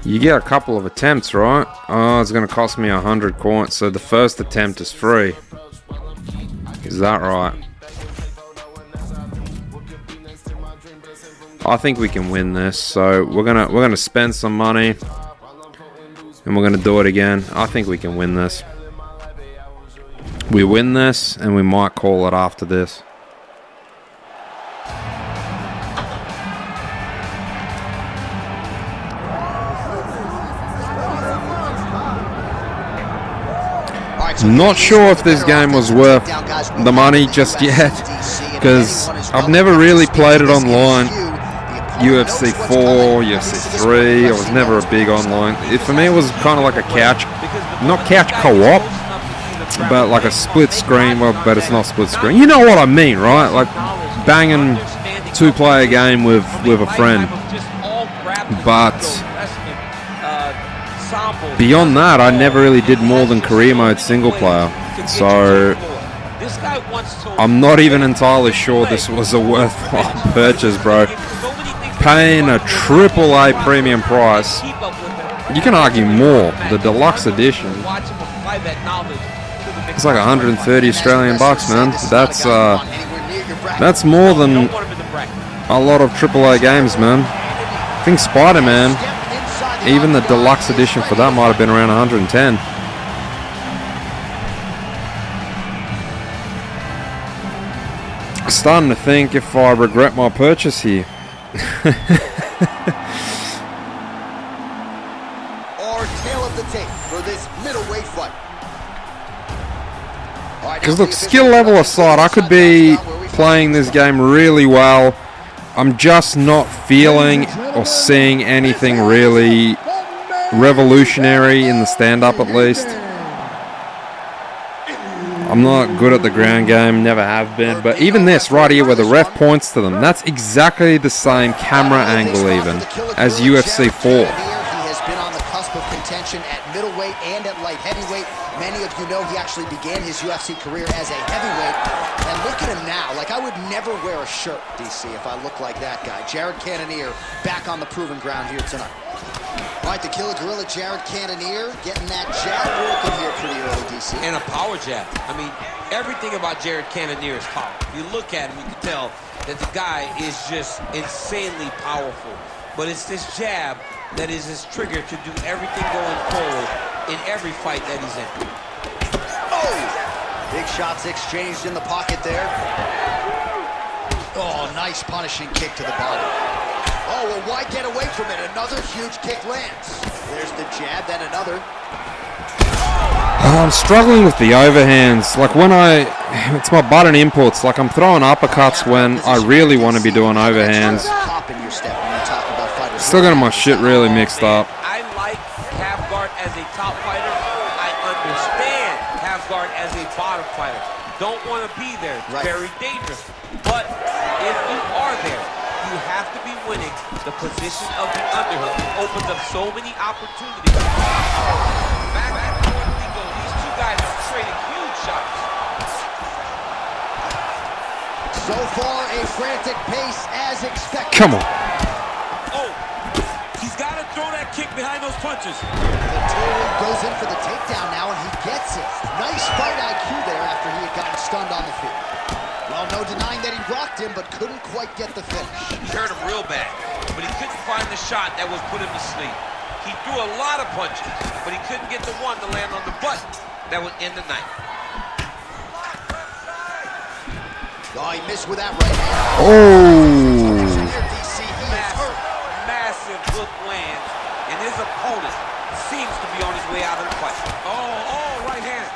You get a couple of attempts, right? Oh, it's going to cost me 100 coins. So the first attempt is free. Is that right? I think we can win this. So we're gonna spend some money, and we're gonna do it again. I think we can win this. We win this, and we might call it after this. Not sure if this game was worth the money just yet, because I've never really played it online. UFC 4, UFC 3, I was never a big online. For me, it was kind of like a couch, not couch co-op, but like a split screen. Well, but it's not split screen. You know what I mean, right? Like banging two-player game with a friend. But beyond that, I never really did more than career mode single player. So I'm not even entirely sure this was a worthwhile purchase, bro. Paying a AAA premium price, you can argue more. The deluxe edition, it's like 130 Australian bucks, man. That's more than a lot of AAA games, man. I think Spider-Man, even the deluxe edition for that might have been around 110. Starting to think if I regret my purchase here. Or tail of the tape for this middleweight fight. Because look, skill level aside, I could be playing this game really well. I'm just not feeling or seeing anything really revolutionary in the stand-up, at least. I'm not good at the ground game, never have been. But even this right here where the ref points to them, that's exactly the same camera angle even as UFC 4. contention at middleweight and at light heavyweight. Many of you know he actually began his UFC career as a heavyweight. And look at him now. Like, I would never wear a shirt, DC, if I look like that guy. Jared Cannonier back on the proven ground here tonight. All right, the Killer Gorilla, Jared Cannonier, getting that jab working here pretty early, DC. And a power jab. I mean, everything about Jared Cannonier is power. If you look at him, you can tell that the guy is just insanely powerful. But it's this jab that is his trigger to do everything going forward in every fight that he's in. Oh! Big shots exchanged in the pocket there. Oh, nice punishing kick to the body. Oh, well, why get away from it? Another huge kick lands. There's the jab, then another. I'm struggling with the overhands. Like it's my button inputs. Like I'm throwing uppercuts when I really want to be doing overhands. Still getting my shit really mixed up. I like half guard as a top fighter. I understand half guard as a bottom fighter. Don't want to be there. It's very dangerous. But if you are there, you have to be winning. The position of the underhook opens up so many opportunities. Back and forth we go. These two guys are trading huge shots. So far, a frantic pace as expected. Come on. Oh, he's got to throw that kick behind those punches. Vettori goes in for the takedown now, and he gets it. Nice fight IQ there after he had gotten stunned on the field. Well, no denying that he rocked him, but couldn't quite get the finish. He hurt him real bad, but he couldn't find the shot that would put him to sleep. He threw a lot of punches, but he couldn't get the one to land on the butt that would end the night. Oh, he missed with that right hand. Oh. Massive hook lands, and his opponent seems to be on his way out of the fight. Oh, right hand.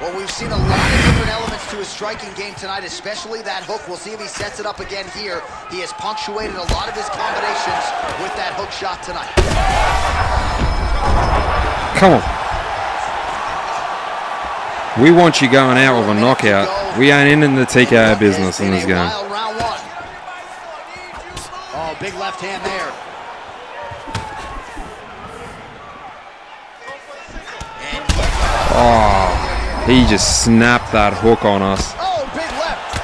Well, we've seen a lot of different elements to his striking game tonight, especially that hook. We'll see if he sets it up again here. He has punctuated a lot of his combinations with that hook shot tonight. Come on. We want you going out with a knockout. We ain't in the TKO business in this game. Round one. Oh, big left hand there. Oh, he just snapped that hook on us. Oh, big left.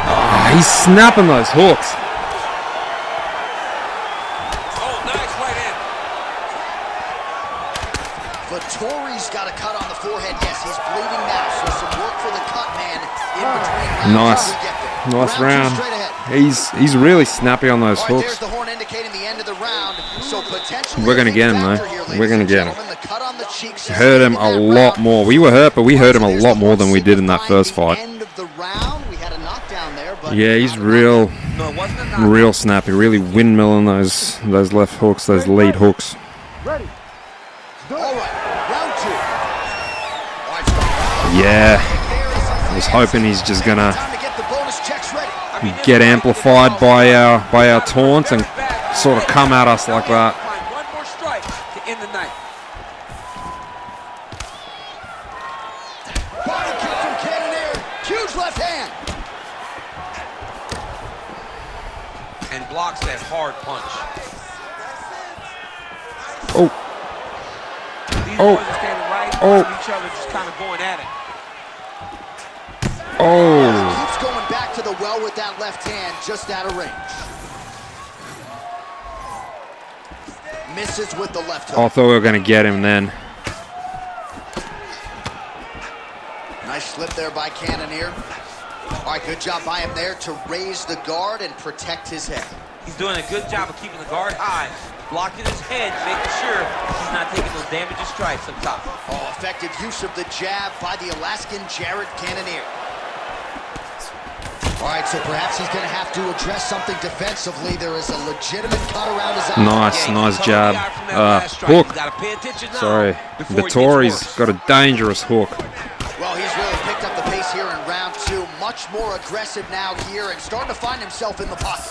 Oh, he's snapping those hooks. Oh, nice right hand. Vettori's got a cut on the forehead. Yes, he's bleeding now, so some work for the cut man in between. Nice round. He's really snappy on those hooks. There's the horn indicating the end of the round. So potentially we're gonna get him though. We're gonna get him. Hurt him a lot more. We were hurt, but we hurt him a lot more than we did in that first fight. Yeah, he's real snappy, really windmilling those left hooks, those lead hooks. Ready. Yeah, I was hoping he's just gonna get amplified by our taunts and sort of come at us like that. One more strike to end the night. Body kick from Cannonier. Huge left hand. And blocks that hard punch. Oh. These boys are standing right in front of each other, just kind of going at it. Oh. Keeps going back to the well with that left hand, just out of range. Misses with the left hook. I thought we were going to get him then. Nice slip there by Cannonier. All right, good job by him there to raise the guard and protect his head. He's doing a good job of keeping the guard high, blocking his head, making sure he's not taking those damaging strikes up top. Oh, effective use of the jab by the Alaskan Jared Cannonier. All right, so perhaps he's going to have to address something defensively. There is a legitimate cut around his eye. Nice jab. Hook. Sorry, Vettori's got a dangerous hook. Well, he's really picked up the pace here in round two. Much more aggressive now here and starting to find himself in the pocket.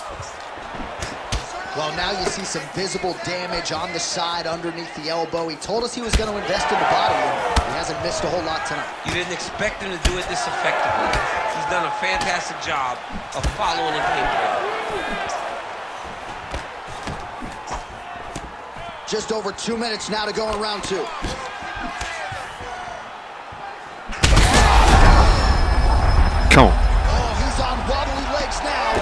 Well, now you see some visible damage on the side underneath the elbow. He told us he was going to invest in the body, and he hasn't missed a whole lot tonight. You didn't expect him to do it this effectively. He's done a fantastic job of following him. Just over 2 minutes now to go in round 2. Come on. Oh, he's on wobbly legs now.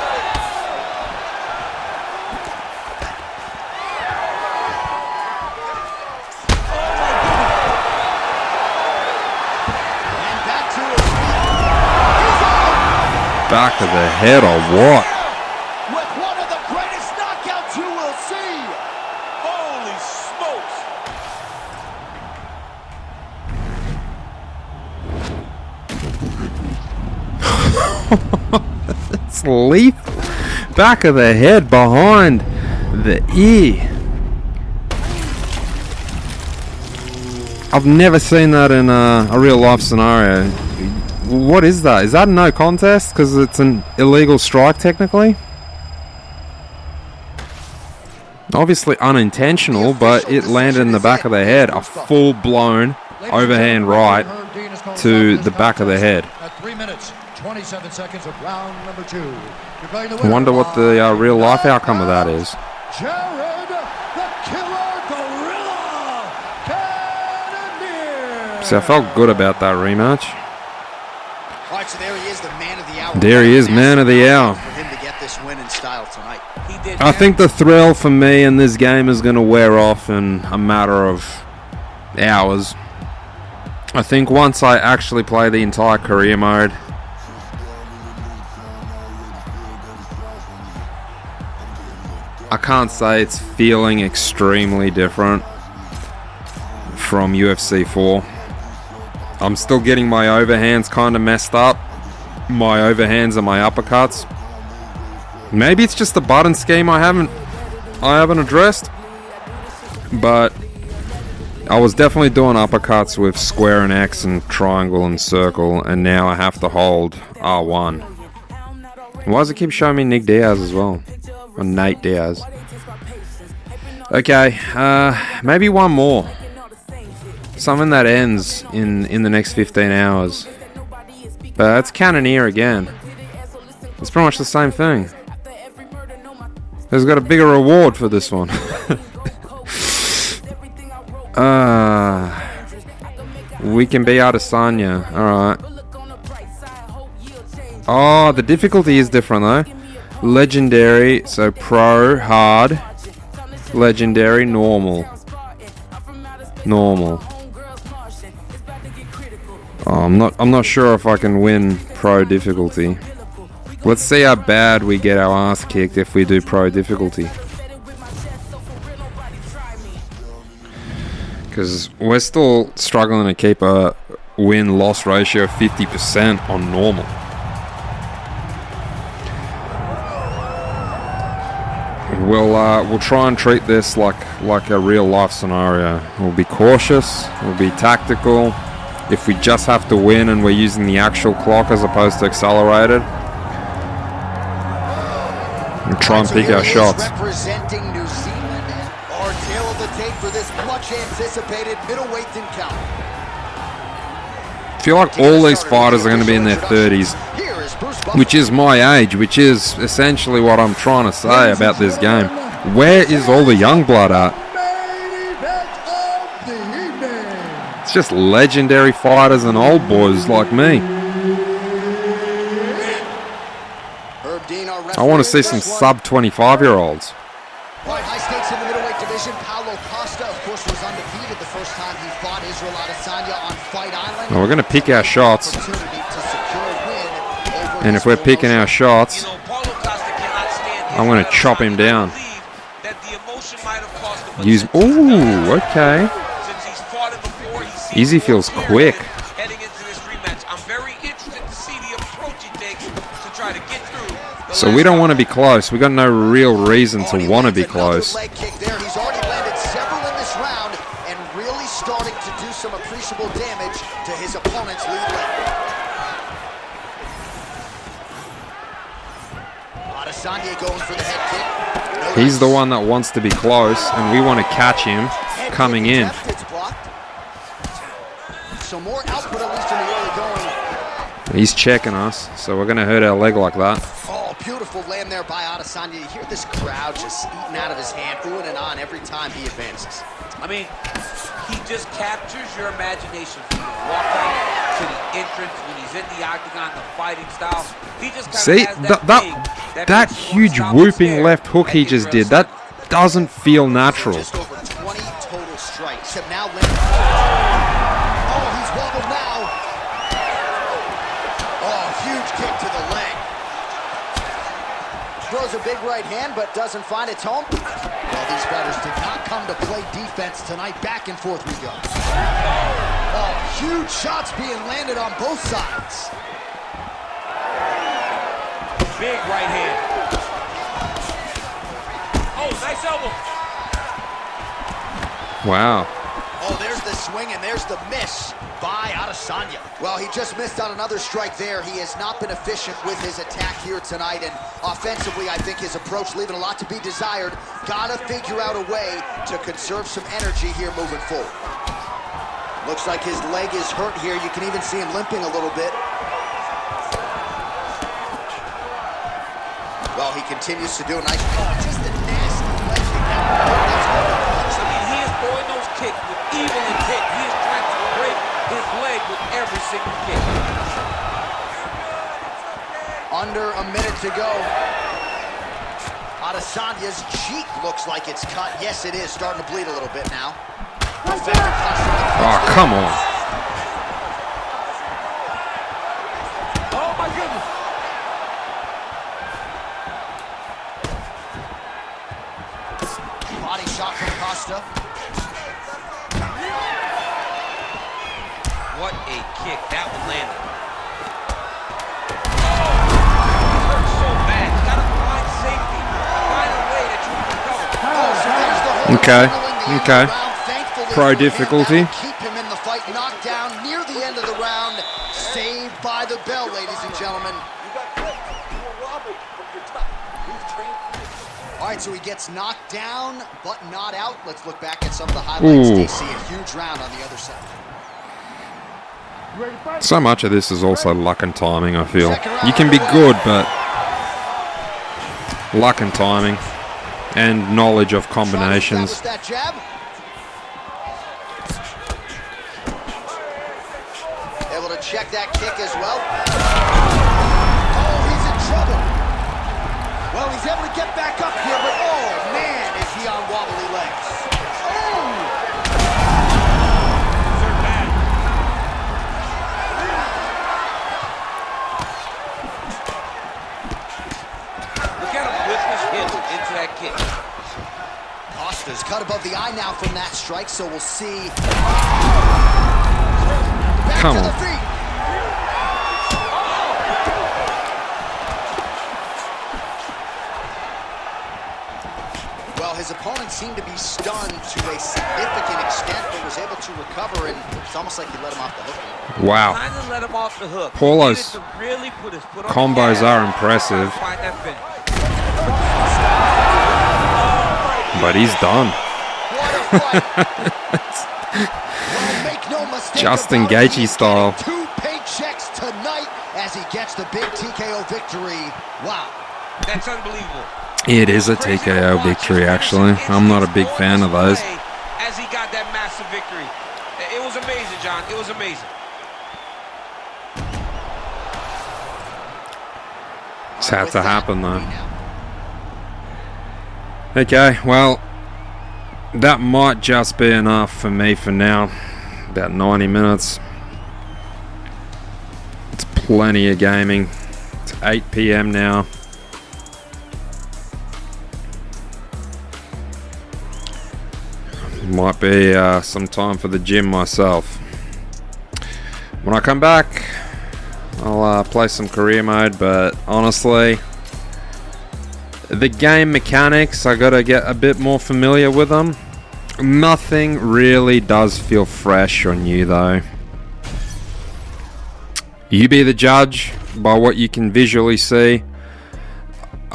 And back to his feet. He's out. Back of the head or what? With one of the greatest knockouts you will see. Holy smokes! It's lethal. Back of the head behind the ear. I've never seen that in a real life scenario. What is that? Is that a no contest? Because it's an illegal strike technically? Obviously unintentional, but it landed in the back of the head. A full-blown overhand right to the back of the head. At 3 minutes, 27 seconds of round number 2. I wonder what the real life outcome of that is. Jared, the Killer Gorilla Cannonier. See, I felt good about that rematch. All right, so there he is, the man of the hour. There he is, man of the hour. For him to get this win in style tonight. He did. I think the thrill for me in this game is going to wear off in a matter of hours. I think once I actually play the entire career mode, I can't say it's feeling extremely different from UFC 4. I'm still getting my overhands kind of messed up. My overhands and my uppercuts. Maybe it's just the button scheme I haven't addressed. But I was definitely doing uppercuts with square and X and triangle and circle, and now I have to hold R1. Why does it keep showing me Nick Diaz as well? Or Nate Diaz. Okay, maybe one more. Something that ends in the next 15 hours. But it's Cannonier again. It's pretty much the same thing. He's got a bigger reward for this one. We can be Adesanya. Alright. Oh, the difficulty is different though. Legendary, so pro, hard. Legendary, normal. Normal. Oh, I'm not sure if I can win pro difficulty. Let's see how bad we get our ass kicked if we do pro difficulty. Because we're still struggling to keep a win-loss ratio of 50% on normal. We'll try and treat this like a real life scenario. We'll be cautious. We'll be tactical. If we just have to win and we're using the actual clock as opposed to accelerated, we'll try and pick our shots. Representing New Zealand, our tail of the tape for this much anticipated middleweight encounter. I feel like all these fighters are going to be in their 30s, which is my age, which is essentially what I'm trying to say about this game. Where is all the young blood at? It's just legendary fighters and old boys like me. I want to see some sub 25-year-olds. High stakes in the middleweight division. Paulo Costa, of course, was undefeated the first time he fought Israel Adesanya on Fight Island. Well, we're going to pick our shots. And if we're picking our shots, I'm going to chop him down. Use. Ooh, okay. Easy feels quick. So we don't want to be close. We got no real reason to want to be close. He's already landed several in this round and really starting to do some appreciable damage to his opponent's lead leg. Adesanya going for the head kick. He's the one that wants to be close, and we want to catch him coming in. So more output, at least in the early going. He's checking us, so we're going to hurt our leg like that. Oh, beautiful land there by Adesanya. You hear this crowd just eating out of his hand, oohing and on every time he advances. I mean, he just captures your imagination from the walkout to the entrance when he's in the octagon, the fighting style. He just kind See, of has that huge whooping left hook he just did, that doesn't feel natural. Just over 20 total strikes have now landed. Oh, he's wobbled now. Oh, huge kick to the leg. Throws a big right hand, but doesn't find its home. Well, these fighters did not come to play defense tonight. Back and forth we go. Oh, huge shots being landed on both sides. Big right hand. Oh, nice elbow. Wow. Oh, there's the swing and there's the miss by Adesanya. Well, he just missed on another strike there. He has not been efficient with his attack here tonight, and offensively, I think his approach leaving a lot to be desired. Gotta figure out a way to conserve some energy here moving forward. Looks like his leg is hurt here. You can even see him limping a little bit. Well, he continues to do a nice job. Just a nasty leg kick. I mean, he is throwing those kicks with evil intent. He is trying to break his leg with every single kick. Under a minute to go. Adesanya's cheek looks like it's cut. Yes, it is. Starting to bleed a little bit now. Oh, come on. Oh, my goodness. Body shot from Costa. What a kick. That one landed. Okay, okay. Pro difficulty. Keep him in the fight, knocked down near the end of the round. Saved by the bell, ladies and gentlemen. All right, so he gets knocked down, but not out. Let's look back at some of the highlights. Ooh. They see a huge round on the other side. So much of this is also luck and timing, I feel. You can be good, but luck and timing and knowledge of combinations. That jab. Able to check that kick as well. Oh, he's in trouble. Well, he's able to get back up here, but oh man, is he on wobbly legs. Look at him whip his hip into that kick. Costa's cut above the eye now from that strike, so we'll see. Back Come to on. the feet. Well, his opponent seemed to be stunned to a significant extent, but was able to recover, and it's almost like he let him off the hook. Wow. Kind of let him off the hook. Paulo's He needed to really put his foot on the combos gas. are impressive, Find that finish. but he's done. What a fight. Well, make no mistake Justin about it, Gaethje he's style. getting 2 paychecks tonight as he gets the big TKO victory. Wow. That's unbelievable. It is a TKO victory, actually. I'm not a big fan of those. As he got that massive victory. It was amazing, John. It was amazing. It's had to happen, though. Okay, well, that might just be enough for me for now. About 90 minutes. It's plenty of gaming. It's 8 p.m. now. Might be some time for the gym myself. When I come back, I'll play some career mode, but honestly, the game mechanics, I gotta get a bit more familiar with them. Nothing really does feel fresh or new, though. You be the judge by what you can visually see.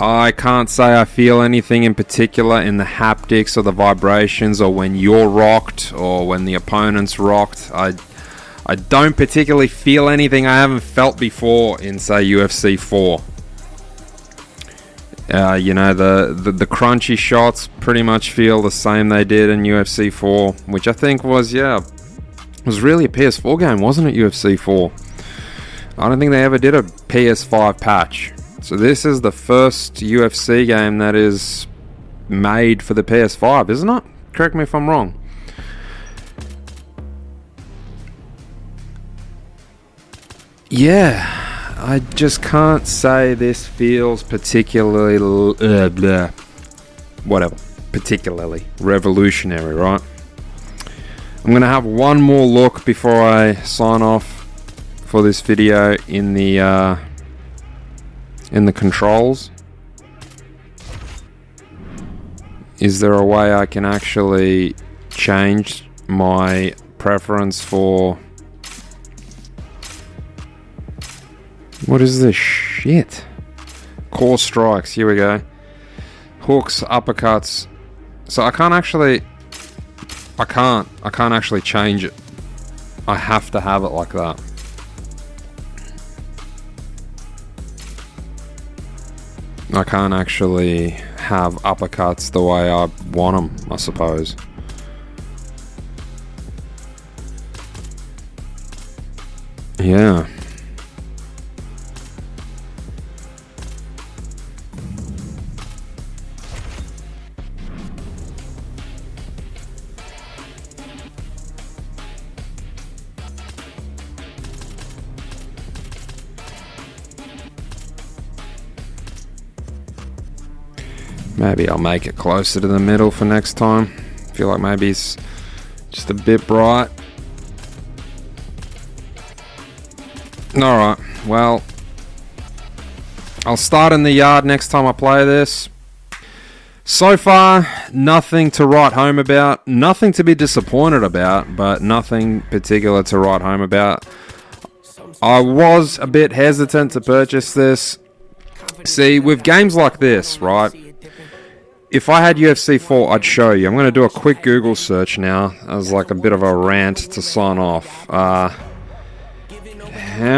I can't say I feel anything in particular in the haptics or the vibrations, or when you're rocked or when the opponent's rocked. I don't particularly feel anything I haven't felt before in, say, UFC 4. You know, the crunchy shots pretty much feel the same they did in UFC 4, which I think was really a PS4 game, wasn't it? UFC 4. I don't think they ever did a PS5 patch. So this is the first UFC game that is made for the PS5, isn't it? Correct me if I'm wrong. Yeah, I just can't say this feels particularly particularly revolutionary, right? I'm gonna have one more look before I sign off for this video in the controls. Is there a way I can actually change my preference for... What is this shit? Core strikes, here we go. Hooks, uppercuts. So I can't actually change it. I have to have it like that. I can't actually have uppercuts the way I want them, I suppose. Yeah. Maybe I'll make it closer to the middle for next time. Feel like maybe it's just a bit bright. Alright, well, I'll start in the yard next time I play this. So far, nothing to write home about. Nothing to be disappointed about, but nothing particular to write home about. I was a bit hesitant to purchase this. See, with games like this, right? If I had UFC 4, I'd show you. I'm going to do a quick Google search now as like a bit of a rant to sign off. How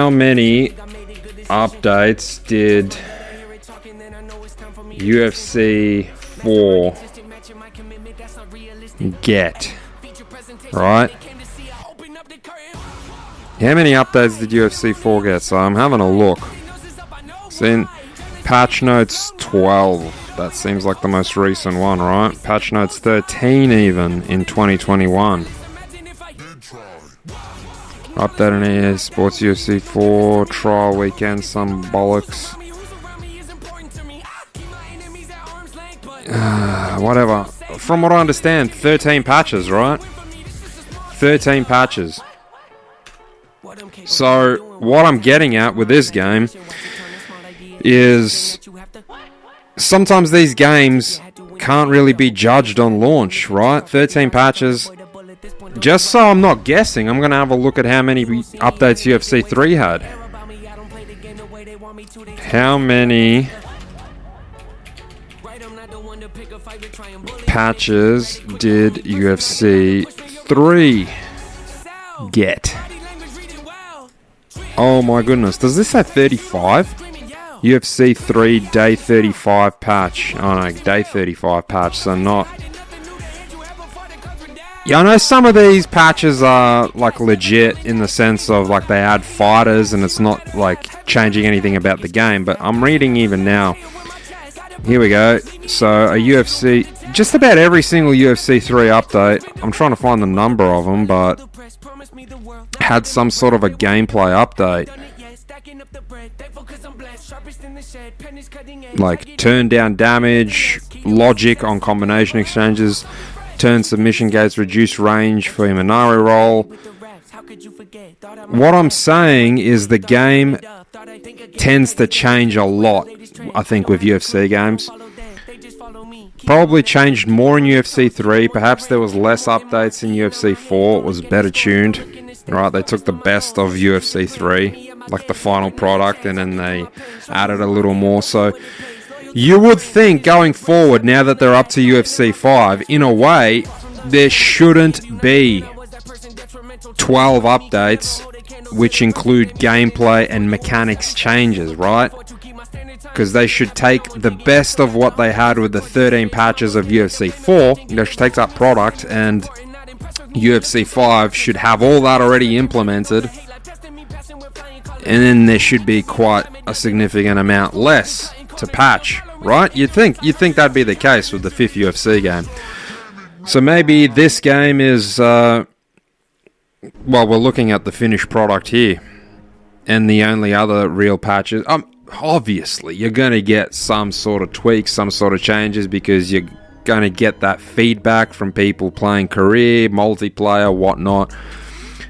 many updates did UFC 4 get? Right? How many updates did UFC 4 get? So I'm having a look. See, patch notes 12. That seems like the most recent one, right? Patch notes 13 even in 2021. Update on EA Sports UFC 4 trial weekend, some bollocks. Whatever. From what I understand, 13 patches, right? 13 patches. So, what I'm getting at with this game is sometimes these games can't really be judged on launch, right? 13 patches. Just so I'm not guessing, I'm going to have a look at how many updates UFC 3 had. How many patches did UFC 3 get? Oh my goodness. Does this say 35? UFC 3 day 35 patch. Oh no, day 35 patch, so not... Yeah, I know some of these patches are like legit in the sense of like they add fighters and it's not like changing anything about the game, but I'm reading even now. Here we go. So a UFC, just about every single UFC 3 update, I'm trying to find the number of them, but had some sort of a gameplay update. Like turn down damage, logic on combination exchanges, turn submission gates, reduce range for Imanari roll. What I'm saying is the game tends to change a lot, I think, with UFC games. Probably changed more in UFC 3. Perhaps there was less updates in UFC 4. It was better tuned. Right, they took the best of UFC 3, like the final product, and then they added a little more. So you would think going forward, now that they're up to UFC 5, in a way, there shouldn't be 12 updates which include gameplay and mechanics changes, right? because they should take the best of what they had with the 13 patches of UFC 4. They should take that product, and UFC 5 should have all that already implemented, and then there should be quite a significant amount less to patch, right? You'd think that'd be the case with the 5th UFC game. So maybe this game is, well, we're looking at the finished product here, and the only other real patches, obviously you're going to get some sort of tweaks, some sort of changes, because you're going to get that feedback from people playing career, multiplayer, whatnot.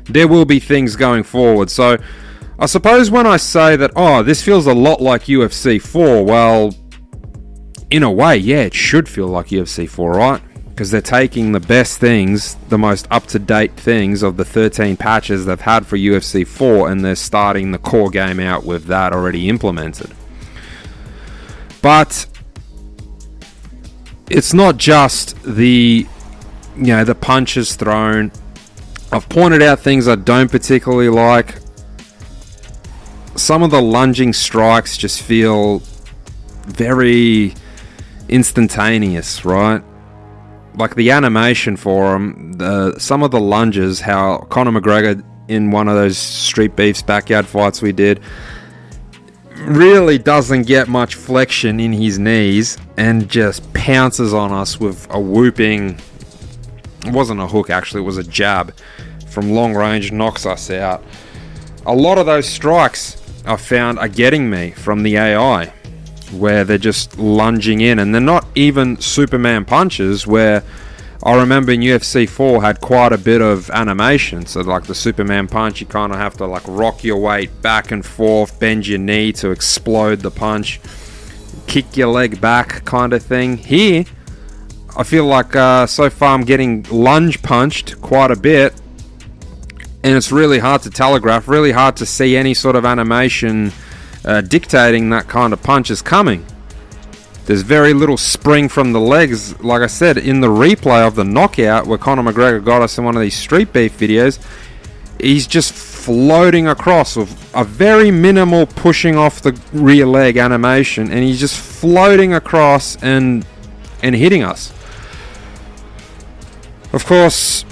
There will be things going forward. So I suppose when I say that, oh, this feels a lot like UFC 4, well, in a way, yeah, it should feel like UFC 4, right? Because they're taking the best things, the most up-to-date things of the 13 patches they've had for UFC 4, and they're starting the core game out with that already implemented. But it's not just the punches thrown. I've pointed out things I don't particularly like. Some of the lunging strikes just feel very instantaneous, right? Like the animation for them, some of the lunges, how Conor McGregor in one of those Street Beefs backyard fights we did, really doesn't get much flexion in his knees and just pounces on us with a whooping, it wasn't a hook actually, it was a jab from long range, knocks us out. A lot of those strikes I found are getting me from the AI, where they're just lunging in, and they're not even Superman punches, where I remember in UFC 4 had quite a bit of animation. So like the Superman punch, you kind of have to like rock your weight back and forth, bend your knee to explode the punch, kick your leg back kind of thing. Here I feel like so far I'm getting lunge punched quite a bit, and it's really hard to telegraph, really hard to see any sort of animation dictating that kind of punch is coming. There's very little spring from the legs. Like I said, in the replay of the knockout where Conor McGregor got us in one of these Street Beef videos, he's just floating across with a very minimal pushing off the rear leg animation, and he's just floating across and hitting us. Of course,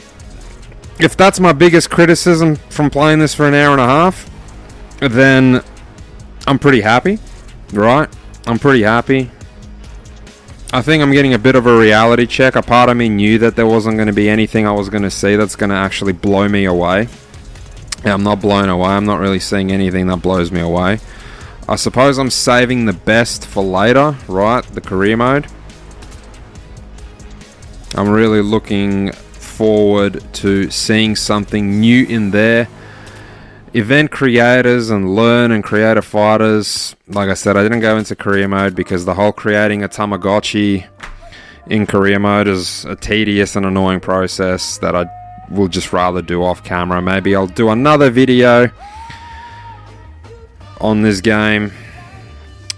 if that's my biggest criticism from playing this for an hour and a half, then I'm pretty happy, right? I'm pretty happy. I think I'm getting a bit of a reality check. A part of me knew that there wasn't going to be anything I was going to see that's going to actually blow me away. And I'm not blown away. I'm not really seeing anything that blows me away. I suppose I'm saving the best for later, right? The career mode. I'm really looking forward to seeing something new in there. Event creators and learn and creator fighters, like I said, I didn't go into career mode because the whole creating a Tamagotchi in career mode is a tedious and annoying process that I will just rather do off camera. Maybe I'll do another video on this game,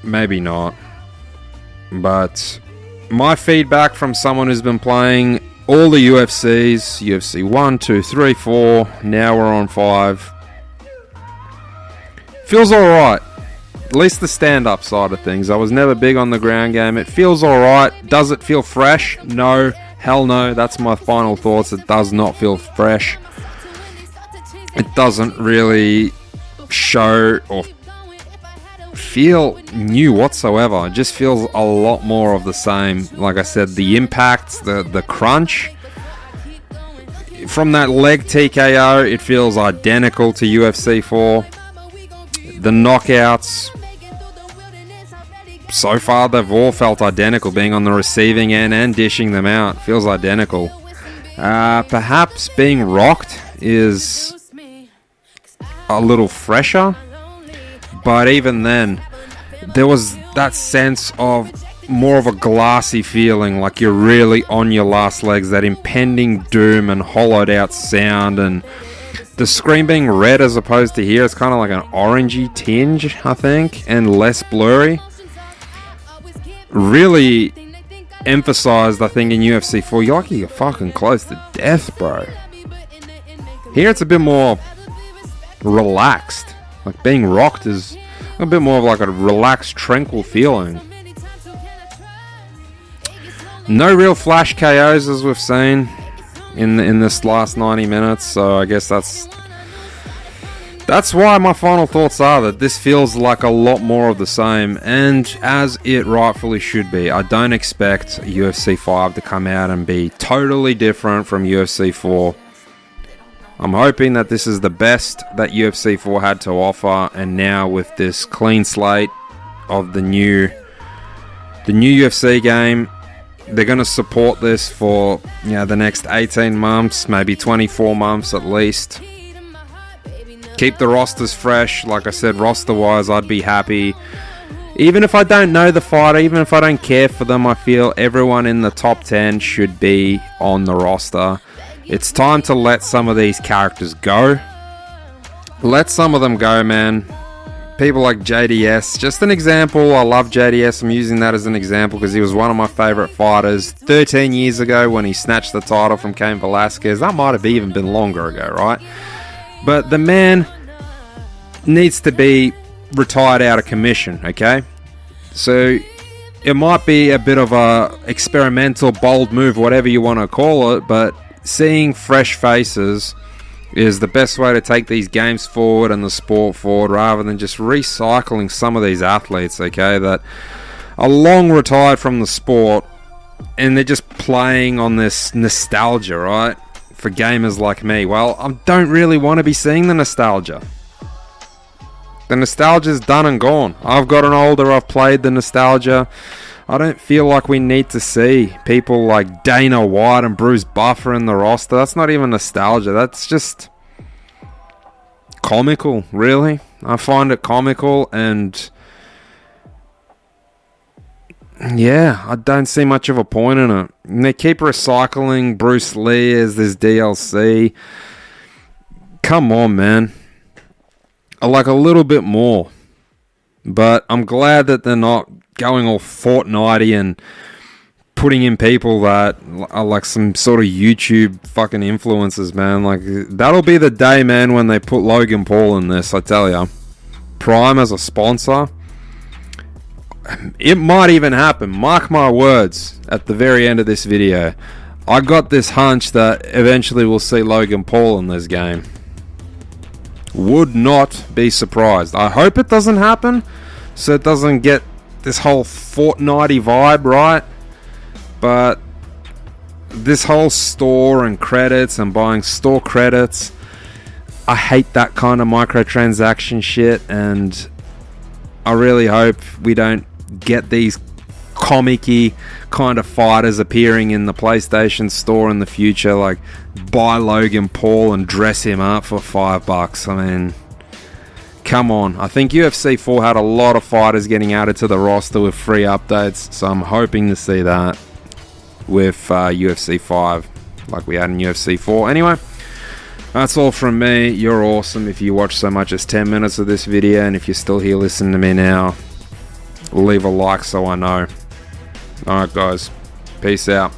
maybe not. But my feedback from someone who's been playing all the UFCs, UFC 1, 2, 3, 4, now we're on 5, feels alright. At least the stand-up side of things. I was never big on the ground game. It feels alright. Does it feel fresh? No. Hell no. That's my final thoughts. It does not feel fresh. It doesn't really show or feel new whatsoever. It just feels a lot more of the same. Like I said, the impacts, the crunch. From that leg TKO, it feels identical to UFC 4. The knockouts, so far they've all felt identical, being on the receiving end and dishing them out. Feels identical. Perhaps being rocked is a little fresher, but even then, there was that sense of more of a glassy feeling, like you're really on your last legs, that impending doom and hollowed out sound, and the screen being red as opposed to here, it's kind of like an orangey tinge, I think, and less blurry. Really emphasized, I think, in UFC 4, you're fucking close to death, bro. Here it's a bit more relaxed. Like being rocked is A bit more of like a relaxed, tranquil feeling. No real flash KOs as we've seen in this last 90 minutes, so I guess that's why my final thoughts are that this feels like a lot more of the same, and as it rightfully should be. I don't expect UFC 5 to come out and be totally different from UFC 4. I'm hoping that this is the best that UFC 4 had to offer, and now with this clean slate of the new UFC game, they're going to support this for the next 18 months, maybe 24 months at least. Keep the rosters fresh. Like I said, roster-wise, I'd be happy. Even if I don't know the fighter, even if I don't care for them, I feel everyone in the top 10 should be on the roster. It's time to let some of these characters go. Let some of them go, man. People like JDS, just an example. I love JDS. I'm using that as an example because he was one of my favorite fighters 13 years ago when he snatched the title from Cain Velasquez. That might have even been longer ago, right? But the man needs to be retired out of commission, okay? So it might be a bit of a experimental, bold move, whatever you want to call it, but seeing fresh faces is the best way to take these games forward and the sport forward, rather than just recycling some of these athletes, okay, that are long retired from the sport and they're just playing on this nostalgia, right? For gamers like me. Well, I don't really want to be seeing the nostalgia. The nostalgia's done and gone. I've gotten older, I've played the nostalgia. I don't feel like we need to see people like Dana White and Bruce Buffer in the roster. That's not even nostalgia. That's just comical, really. I find it comical, and yeah, I don't see much of a point in it. And they keep recycling Bruce Lee as this DLC. Come on, man. I like a little bit more. But I'm glad that they're not going all Fortnite-y and putting in people that are like some sort of YouTube fucking influencers, man. Like, that'll be the day, man, when they put Logan Paul in this, I tell ya. Prime as a sponsor. It might even happen. Mark my words at the very end of this video. I got this hunch that eventually we'll see Logan Paul in this game. Would not be surprised. I hope it doesn't happen, so it doesn't get this whole Fortnite-y vibe, right? But this whole store and credits and buying store credits, I hate that kind of microtransaction shit, and I really hope we don't get these comic-y kind of fighters appearing in the PlayStation store in the future. Like, buy Logan Paul and dress him up for $5. I mean, come on. I think UFC 4 had a lot of fighters getting added to the roster with free updates, so I'm hoping to see that with UFC 5 like we had in UFC 4. Anyway, that's all from me. You're awesome if you watch so much as 10 minutes of this video, and if you're still here listening to me now, leave a like so I know. Alright guys, peace out.